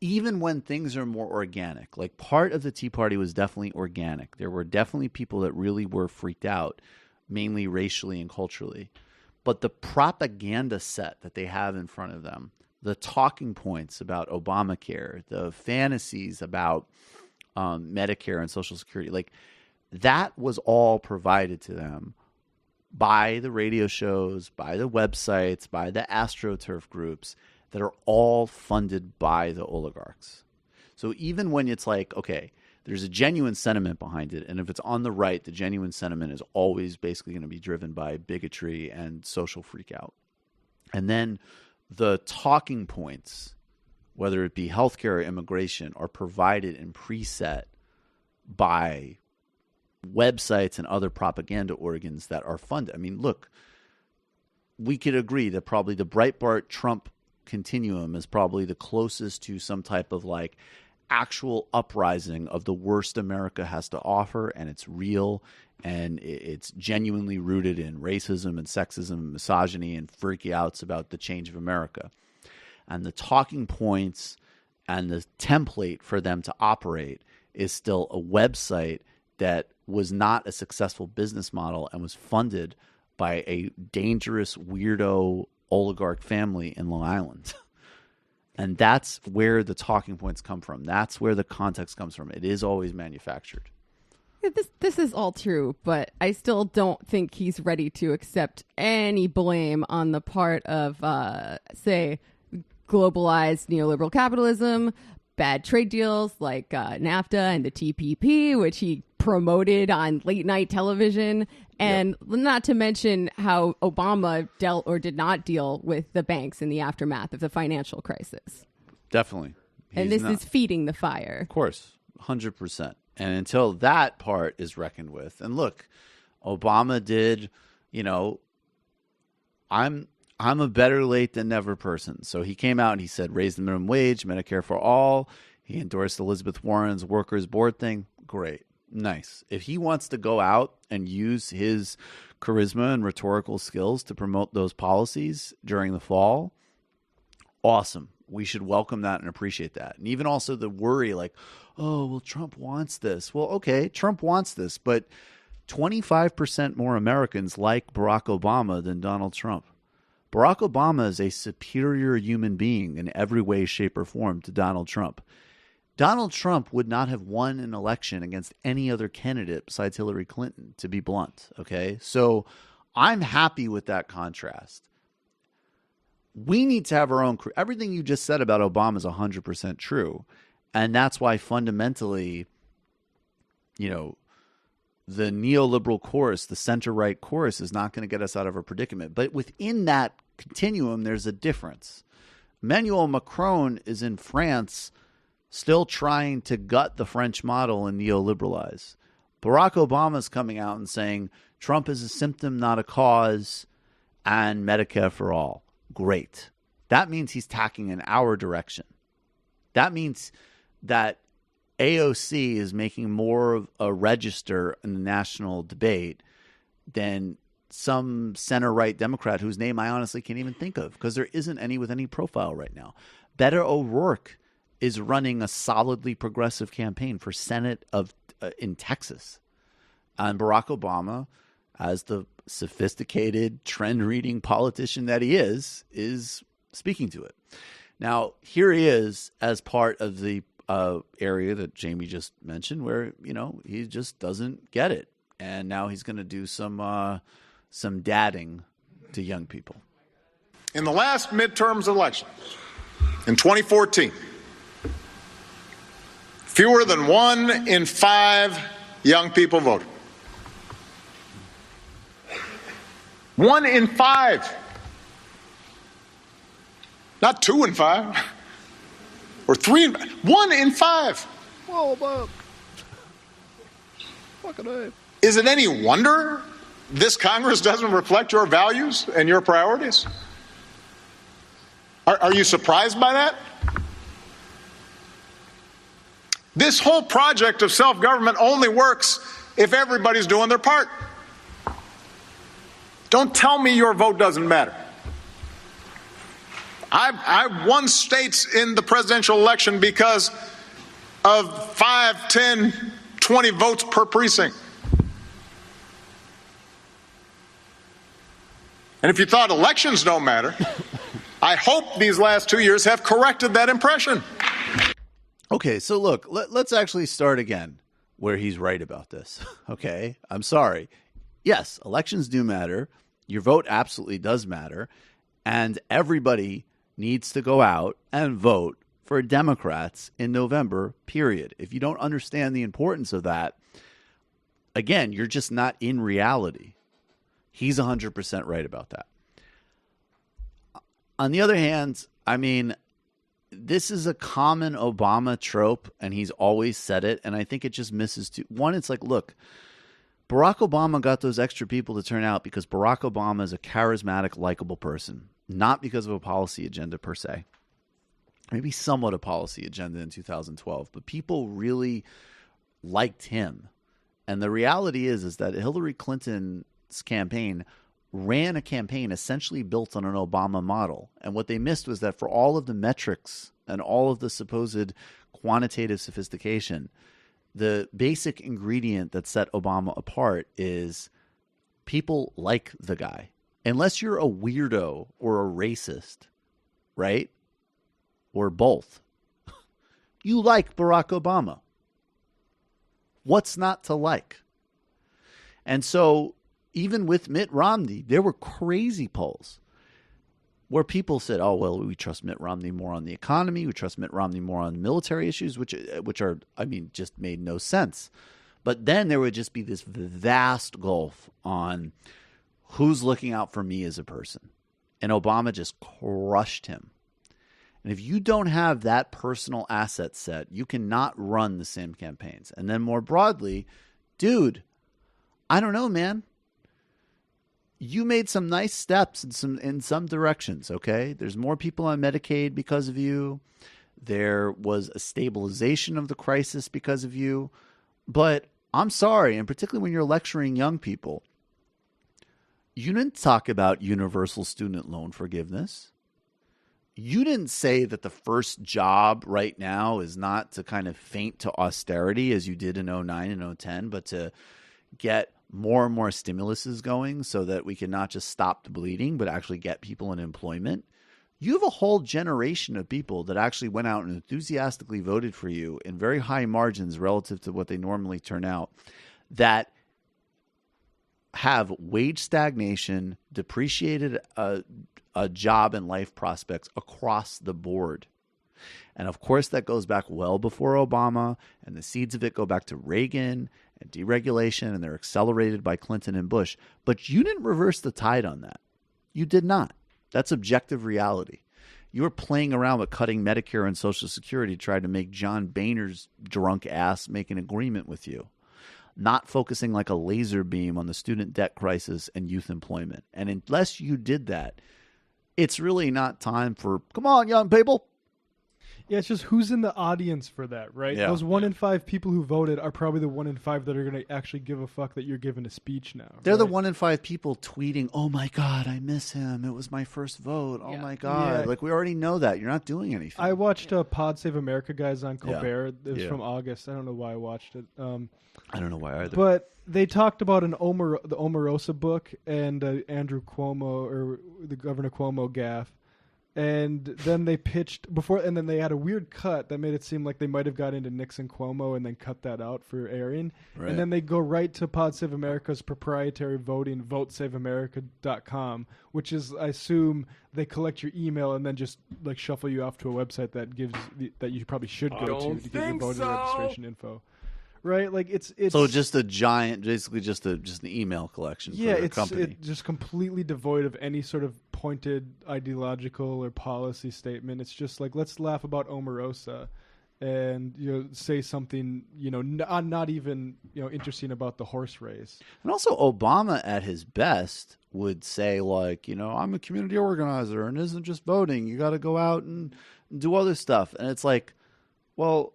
even when things are more organic, like part of the Tea Party was definitely organic. There were definitely people that really were freaked out, mainly racially and culturally. But the propaganda set that they have in front of them, the talking points about Obamacare, the fantasies about Medicare and Social Security, like that was all provided to them by the radio shows, by the websites, by the AstroTurf groups that are all funded by the oligarchs. So even when it's like, okay, there's a genuine sentiment behind it, and if it's on the right, the genuine sentiment is always basically going to be driven by bigotry and social freakout. And then the talking points, whether it be healthcare or immigration, are provided and preset by websites and other propaganda organs that are funded. I mean, look, we could agree that probably the Breitbart Trump continuum is probably the closest to some type of like actual uprising of the worst America has to offer, and it's real, and it's genuinely rooted in racism and sexism and misogyny and freaky outs about the change of America. And the talking points and the template for them to operate is still a website that was not a successful business model and was funded by a dangerous weirdo oligarch family in Long Island. And that's where the talking points come from. That's where the context comes from. It is always manufactured. This is all true, but I still don't think he's ready to accept any blame on the part of, say, globalized neoliberal capitalism, bad trade deals like NAFTA and the TPP, which he promoted on late night television, and not to mention how Obama dealt or did not deal with the banks in the aftermath of the financial crisis. Definitely. And this is feeding the fire. Of course, 100%. And until that part is reckoned with, and look, Obama did, I'm a better late than never person. So he came out and he said, raise the minimum wage, Medicare for all. He endorsed Elizabeth Warren's workers board thing. Great. Nice. If he wants to go out and use his charisma and rhetorical skills to promote those policies during the fall, awesome. We should welcome that and appreciate that. And even also the worry like, oh, well, Trump wants this. Well, okay, Trump wants this, but 25% more Americans like Barack Obama than Donald Trump. Barack Obama is a superior human being in every way, shape, or form to Donald Trump. Donald Trump would not have won an election against any other candidate besides Hillary Clinton, to be blunt, okay? So I'm happy with that contrast. We need to have our own – everything you just said about Obama is 100% true, and that's why fundamentally the neoliberal course, the center-right course is not going to get us out of our predicament. But within that continuum, there's a difference. Emmanuel Macron is in France still trying to gut the French model and neoliberalize. Barack Obama is coming out and saying Trump is a symptom, not a cause, and Medicare for all. Great. That means he's tacking in our direction. That means that AOC is making more of a register in the national debate than some center-right Democrat whose name I honestly can't even think of because there isn't any with any profile right now. Beto O'Rourke is running a solidly progressive campaign for Senate in Texas. And Barack Obama, as the sophisticated, trend-reading politician that he is speaking to it. Now, here he is as part of the area that Jamie just mentioned where, he just doesn't get it. And now he's going to do some dadding to young people. In the last midterms election, in 2014, fewer than 1 in 5 young people voted. 1 in 5. Not 2 in 5. Or 3 in 5. 1 in 5. Whoa, Bob. Fucking A. Is it any wonder this Congress doesn't reflect your values and your priorities? Are you surprised by that? This whole project of self-government only works if everybody's doing their part. Don't tell me your vote doesn't matter. I won states in the presidential election because of 5, 10, 20 votes per precinct. And if you thought elections don't matter, I hope these last 2 years have corrected that impression. Okay, so look, let's actually start again where he's right about this. Okay, I'm sorry. Yes, elections do matter. Your vote absolutely does matter. And everybody needs to go out and vote for Democrats in November, period. If you don't understand the importance of that, again, you're just not in reality. He's 100% right about that. On the other hand, I mean, this is a common Obama trope, and he's always said it, and I think it just misses two. One, it's like, look, Barack Obama got those extra people to turn out because Barack Obama is a charismatic, likable person, not because of a policy agenda per se. Maybe somewhat a policy agenda in 2012, but people really liked him. And the reality is that Hillary Clinton's campaign ran a campaign essentially built on an Obama model. And what they missed was that for all of the metrics and all of the supposed quantitative sophistication, the basic ingredient that set Obama apart is people like the guy. Unless you're a weirdo or a racist, right? Or both. You like Barack Obama. What's not to like? And so even with Mitt Romney, there were crazy polls where people said, oh, well, we trust Mitt Romney more on the economy. We trust Mitt Romney more on military issues, which are, I mean, just made no sense. But then there would just be this vast gulf on who's looking out for me as a person. And Obama just crushed him. And if you don't have that personal asset set, you cannot run the same campaigns. And then more broadly, dude, I don't know, man. You made some nice steps in some directions, okay? There's more people on Medicaid because of you. There was a stabilization of the crisis because of you. But I'm sorry, and particularly when you're lecturing young people, you didn't talk about universal student loan forgiveness. You didn't say that the first job right now is not to kind of faint to austerity as you did in 2009 and 2010, but to get more and more stimuluses going so that we can not just stop the bleeding, but actually get people in employment. You have a whole generation of people that actually went out and enthusiastically voted for you in very high margins relative to what they normally turn out, that have wage stagnation, depreciated a job and life prospects across the board. And of course, that goes back well before Obama, and the seeds of it go back to Reagan and deregulation, and they're accelerated by Clinton and Bush. But you didn't reverse the tide on that. You did not. That's objective reality. You were playing around with cutting Medicare and Social Security, trying to make John Boehner's drunk ass make an agreement with you, not focusing like a laser beam on the student debt crisis and youth employment. And unless you did that, it's really not time for, come on, young people. Yeah, it's just who's in the audience for that, right? Yeah. Those 1 in 5 people who voted are probably the 1 in 5 that are going to actually give a fuck that you're giving a speech now. They're the right? 1 in 5 people tweeting, oh my God, I miss him. It was my first vote. Oh my God. Yeah. Like, we already know that. You're not doing anything. I watched Pod Save America guys on Colbert. It was Yeah. from August. I don't know why I watched it. I don't know why either. But they talked about the Omarosa book and Andrew Cuomo, or the Governor Cuomo gaffe. And then they pitched and then they had a weird cut that made it seem like they might have got into Nixon Cuomo and then cut that out for airing. Right. And then they go right to Pod Save America's proprietary voting, votesaveamerica.com, which is, I assume, they collect your email and then just like shuffle you off to a website that gives that you probably should go to get your voter registration info. Right, like it's so just a giant, basically just an email collection. Yeah, for the it's company. just completely devoid of any sort of pointed ideological or policy statement. It's just like, let's laugh about Omarosa, and say something not even interesting about the horse race. And also Obama at his best would say like, I'm a community organizer and isn't just voting. You got to go out and do other stuff. And it's like, well,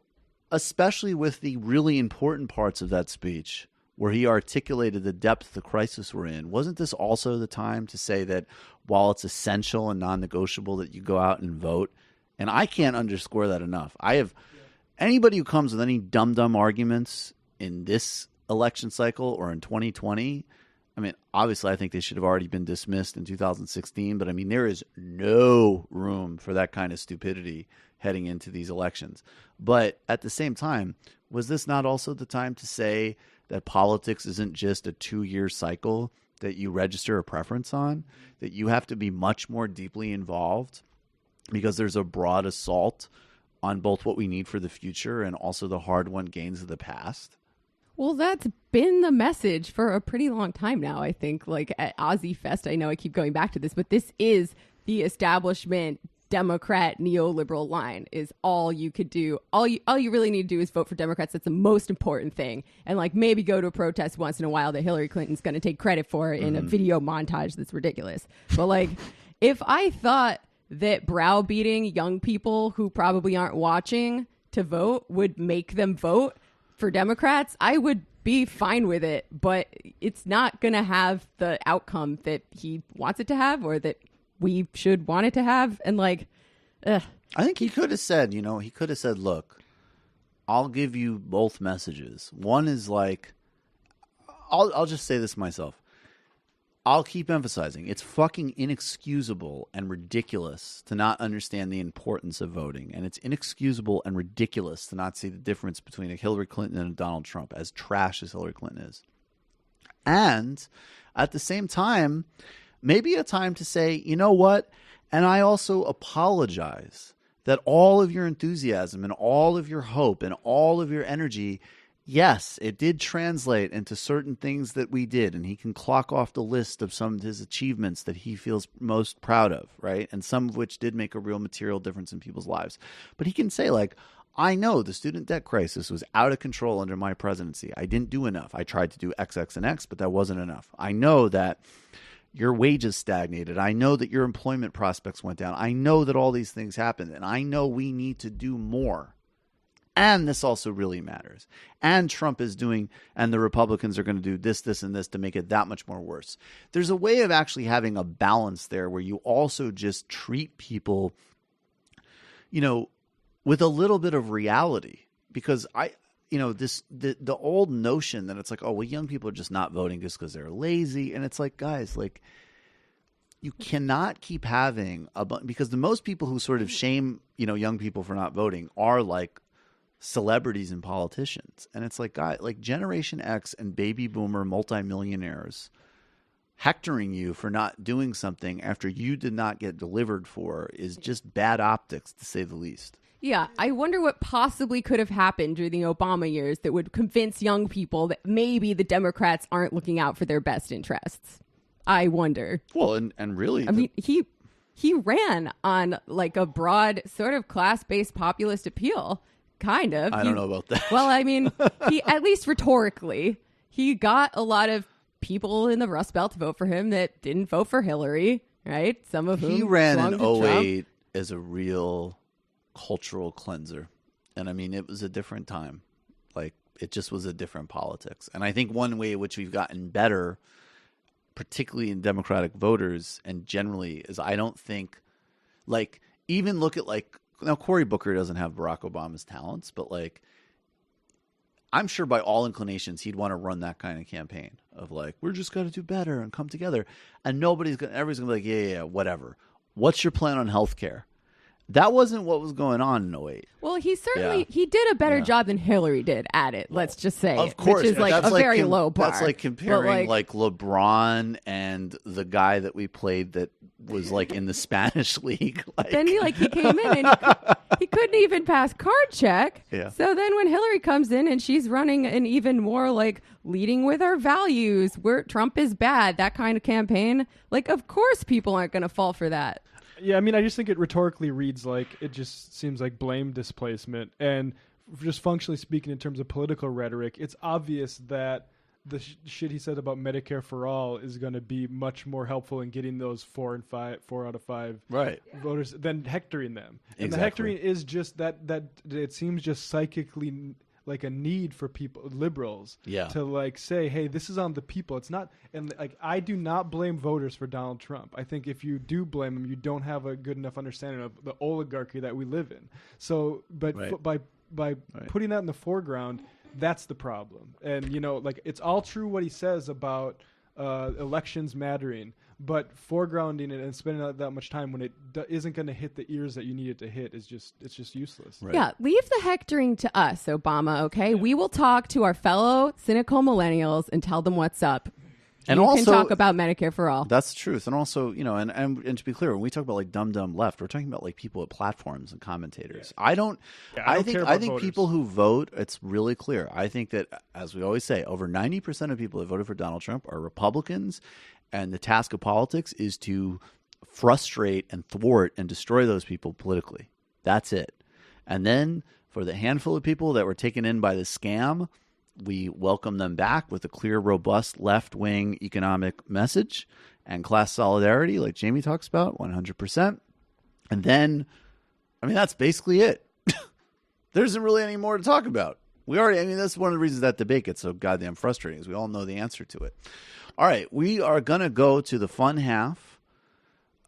especially with the really important parts of that speech where he articulated the depth of the crisis we're in, wasn't this also the time to say that while it's essential and non-negotiable that you go out and vote? And I can't underscore that enough. Anybody who comes with any dumb arguments in this election cycle or in 2020, I mean, obviously I think they should have already been dismissed in 2016, but I mean, there is no room for that kind of stupidity heading into these elections. But at the same time, was this not also the time to say that politics isn't just a 2-year cycle that you register a preference on, that you have to be much more deeply involved because there's a broad assault on both what we need for the future and also the hard-won gains of the past? Well, that's been the message for a pretty long time now, I think. Like at Ozzy Fest, I know I keep going back to this, but this is the establishment Democrat neoliberal line is all you could do. All you really need to do is vote for Democrats. That's the most important thing. And like maybe go to a protest once in a while that Hillary Clinton's going to take credit for in a video montage that's ridiculous. But like if I thought that browbeating young people who probably aren't watching to vote would make them vote for Democrats, I would be fine with it. But it's not going to have the outcome that he wants it to have or that we should want it to have. And like, I think he could have said, look, I'll give you both messages. One is like, I'll just say this myself. I'll keep emphasizing it's fucking inexcusable and ridiculous to not understand the importance of voting. And it's inexcusable and ridiculous to not see the difference between a Hillary Clinton and a Donald Trump, as trash as Hillary Clinton is. And at the same time, maybe a time to say, you know what? And I also apologize that all of your enthusiasm and all of your hope and all of your energy, yes, it did translate into certain things that we did. And he can clock off the list of some of his achievements that he feels most proud of, right? And some of which did make a real material difference in people's lives. But he can say like, I know the student debt crisis was out of control under my presidency. I didn't do enough. I tried to do X, X, and X, but that wasn't enough. I know that your wages stagnated. I know that your employment prospects went down. I know that all these things happened, and I know we need to do more. And this also really matters. And Trump is doing, and the Republicans are going to do this, this, and this to make it that much more worse. There's a way of actually having a balance there where you also just treat people, with a little bit of reality. Because the old notion that it's like, oh, well, young people are just not voting just because they're lazy. And it's like, guys, like, you cannot keep having because the most people who sort of shame, young people for not voting are like celebrities and politicians. And it's like, guys, like Generation X and baby boomer multimillionaires hectoring you for not doing something after you did not get delivered for is just bad optics, to say the least. Yeah, I wonder what possibly could have happened during the Obama years that would convince young people that maybe the Democrats aren't looking out for their best interests. I wonder. Well, and really, I mean, he ran on like a broad sort of class-based populist appeal, kind of. I don't know about that. Well, I mean, he at least rhetorically, he got a lot of people in the Rust Belt to vote for him that didn't vote for Hillary, right? Some of whom he ran swung in to Trump. 08 as a real cultural cleanser. And I mean, it was a different time. Like, it just was a different politics. And I think one way in which we've gotten better, particularly in Democratic voters and generally, is I don't think, like, even look at, like, now Cory Booker doesn't have Barack Obama's talents, but, like, I'm sure by all inclinations he'd want to run that kind of campaign of, like, we're just going to do better and come together. And everybody's going to be like, yeah, whatever. What's your plan on healthcare? That wasn't what was going on in 08. Well, he certainly he did a better job than Hillary did at it. Let's just say, of course, which is like a very low bar. That's like comparing like LeBron and the guy that we played that was like in the Spanish league. Like. Then he came in and he couldn't even pass card check. Yeah. So then when Hillary comes in and she's running an even more like leading with our values, where Trump is bad, that kind of campaign, like of course people aren't going to fall for that. Yeah, I mean, I just think it rhetorically reads like it just seems like blame displacement. And just functionally speaking, in terms of political rhetoric, it's obvious that the shit he said about Medicare for all is going to be much more helpful in getting those 4 out of 5 voters than hectoring them. Exactly. And the hectoring is just that it seems just psychically like a need for people, liberals, to like say, hey, this is on the people. It's not, and like I do not blame voters for Donald Trump. I think if you do blame him, you don't have a good enough understanding of the oligarchy that we live in. So, but by putting that in the foreground, that's the problem. And you know, like it's all true what he says about elections mattering, but foregrounding it and spending that much time when it isn't going to hit the ears that you need it to hit is just useless. Right. Yeah, leave the hectoring to us, Obama. Okay, we will talk to our fellow cynical millennials and tell them what's up. And you also, can talk about Medicare for all. That's the truth. And also, you know, and to be clear, when we talk about like dumb left, we're talking about like people at platforms and commentators. I think people who vote, it's really clear. I think that, as we always say, over 90% of people that voted for Donald Trump are Republicans. And the task of politics is to frustrate and thwart and destroy those people politically. That's it. And then for the handful of people that were taken in by the scam, we welcome them back with a clear, robust left-wing economic message and class solidarity, like Jamie talks about, 100%. And then, I mean, that's basically it. There isn't really any more to talk about. That's one of the reasons that debate gets so goddamn frustrating, is we all know the answer to it. All right, we are going to go to the fun half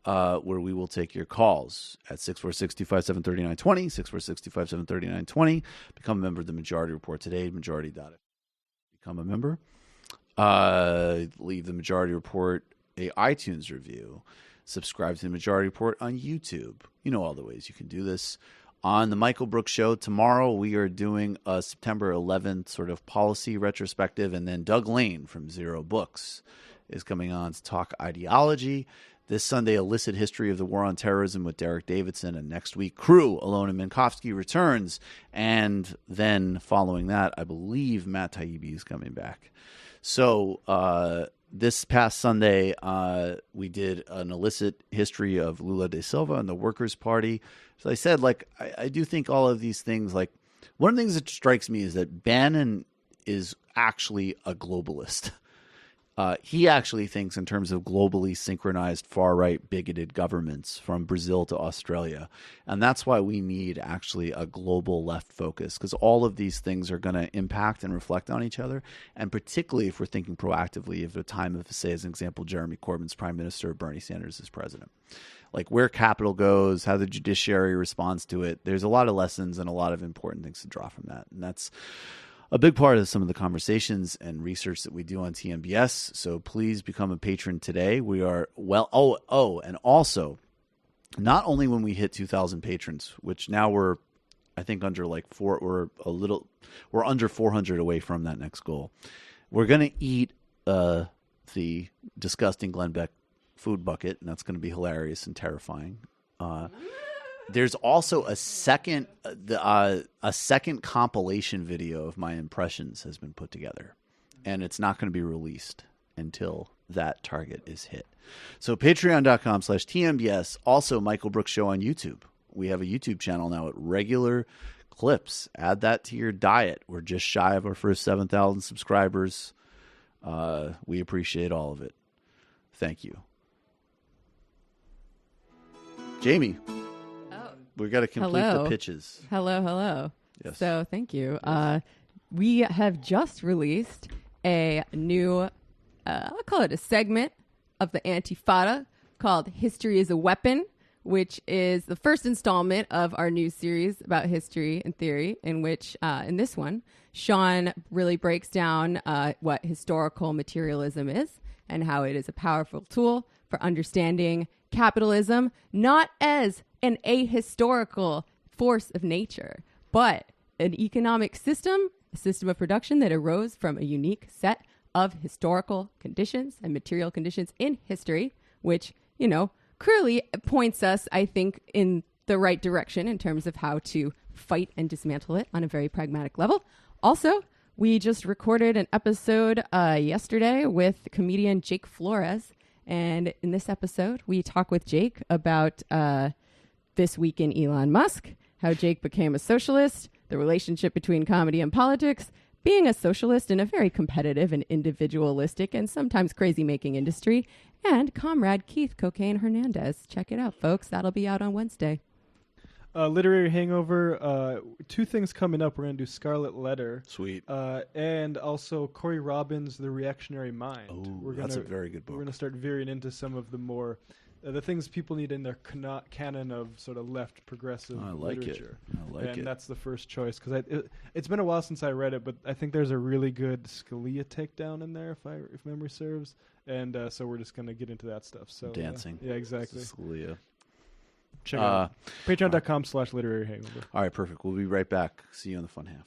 where we will take your calls at 646-257-3920, 646-257-3920. Become a member of the Majority Report today, majority.fm. Become a member. Leave the Majority Report a iTunes review. Subscribe to the Majority Report on YouTube. You know all the ways you can do this. On the Michael Brooks Show tomorrow, we are doing a September 11th sort of policy retrospective, and then Doug Lane from Zero Books is coming on to talk ideology. This Sunday, illicit history of the war on terrorism with Derek Davidson, and next week, Crew, Alon and Minkowski returns, and then following that, I believe Matt Taibbi is coming back. So this past Sunday, we did an illicit history of Lula da Silva and the Workers' Party. So I said, like, I do think all of these things, like, one of the things that strikes me is that Bannon is actually a globalist. He actually thinks in terms of globally synchronized far-right bigoted governments from Brazil to Australia. And that's why we need actually a global left focus, because all of these things are going to impact and reflect on each other. And particularly if we're thinking proactively of the time of, say, as an example, Jeremy Corbyn's prime minister, Bernie Sanders is president. Like where capital goes, how the judiciary responds to it. There's a lot of lessons and a lot of important things to draw from that. And that's a big part of some of the conversations and research that we do on TNBS. So please become a patron today. We are and also not only when we hit 2,000 patrons, which now we're, I think under like we're under 400 away from that next goal. We're going to eat the disgusting Glenn Beck food bucket, and that's going to be hilarious and terrifying. There's also a second compilation video of my impressions has been put together, and it's not going to be released until that target is hit. So patreon.com/TMBS. Also, Michael Brooks Show on YouTube. We have a YouTube channel now at regular clips. Add that to your diet. We're just shy of our first 7,000 subscribers. We appreciate all of it. Thank you. Jamie, we got to complete the pitches. Hello. Yes. So thank you. We have just released a new, I'll call it a segment of the Antifada called History is a Weapon, which is the first installment of our new series about history and theory, in which, in this one, Sean really breaks down what historical materialism is and how it is a powerful tool for understanding capitalism, not as an ahistorical force of nature, but an economic system, a system of production that arose from a unique set of historical conditions and material conditions in history, which, clearly points us, I think, in the right direction in terms of how to fight and dismantle it on a very pragmatic level. Also, we just recorded an episode yesterday with comedian Jake Flores. And in this episode, we talk with Jake about this week in Elon Musk, how Jake became a socialist, the relationship between comedy and politics, being a socialist in a very competitive and individualistic and sometimes crazy-making industry, and comrade Keith Cocaine Hernandez. Check it out, folks. That'll be out on Wednesday. Literary Hangover, two things coming up. We're going to do Scarlet Letter. Sweet. And also Corey Robbins' The Reactionary Mind. Oh, that's a very good book. We're going to start veering into some of the more, the things people need in their canon of sort of left progressive literature. I like it. And that's the first choice, because it's been a while since I read it, but I think there's a really good Scalia takedown in there, if memory serves. And so we're just going to get into that stuff. So dancing. Yeah, exactly. Scalia. Check it out. Patreon.com/literary hangover. All right, perfect. We'll be right back. See you in the fun half.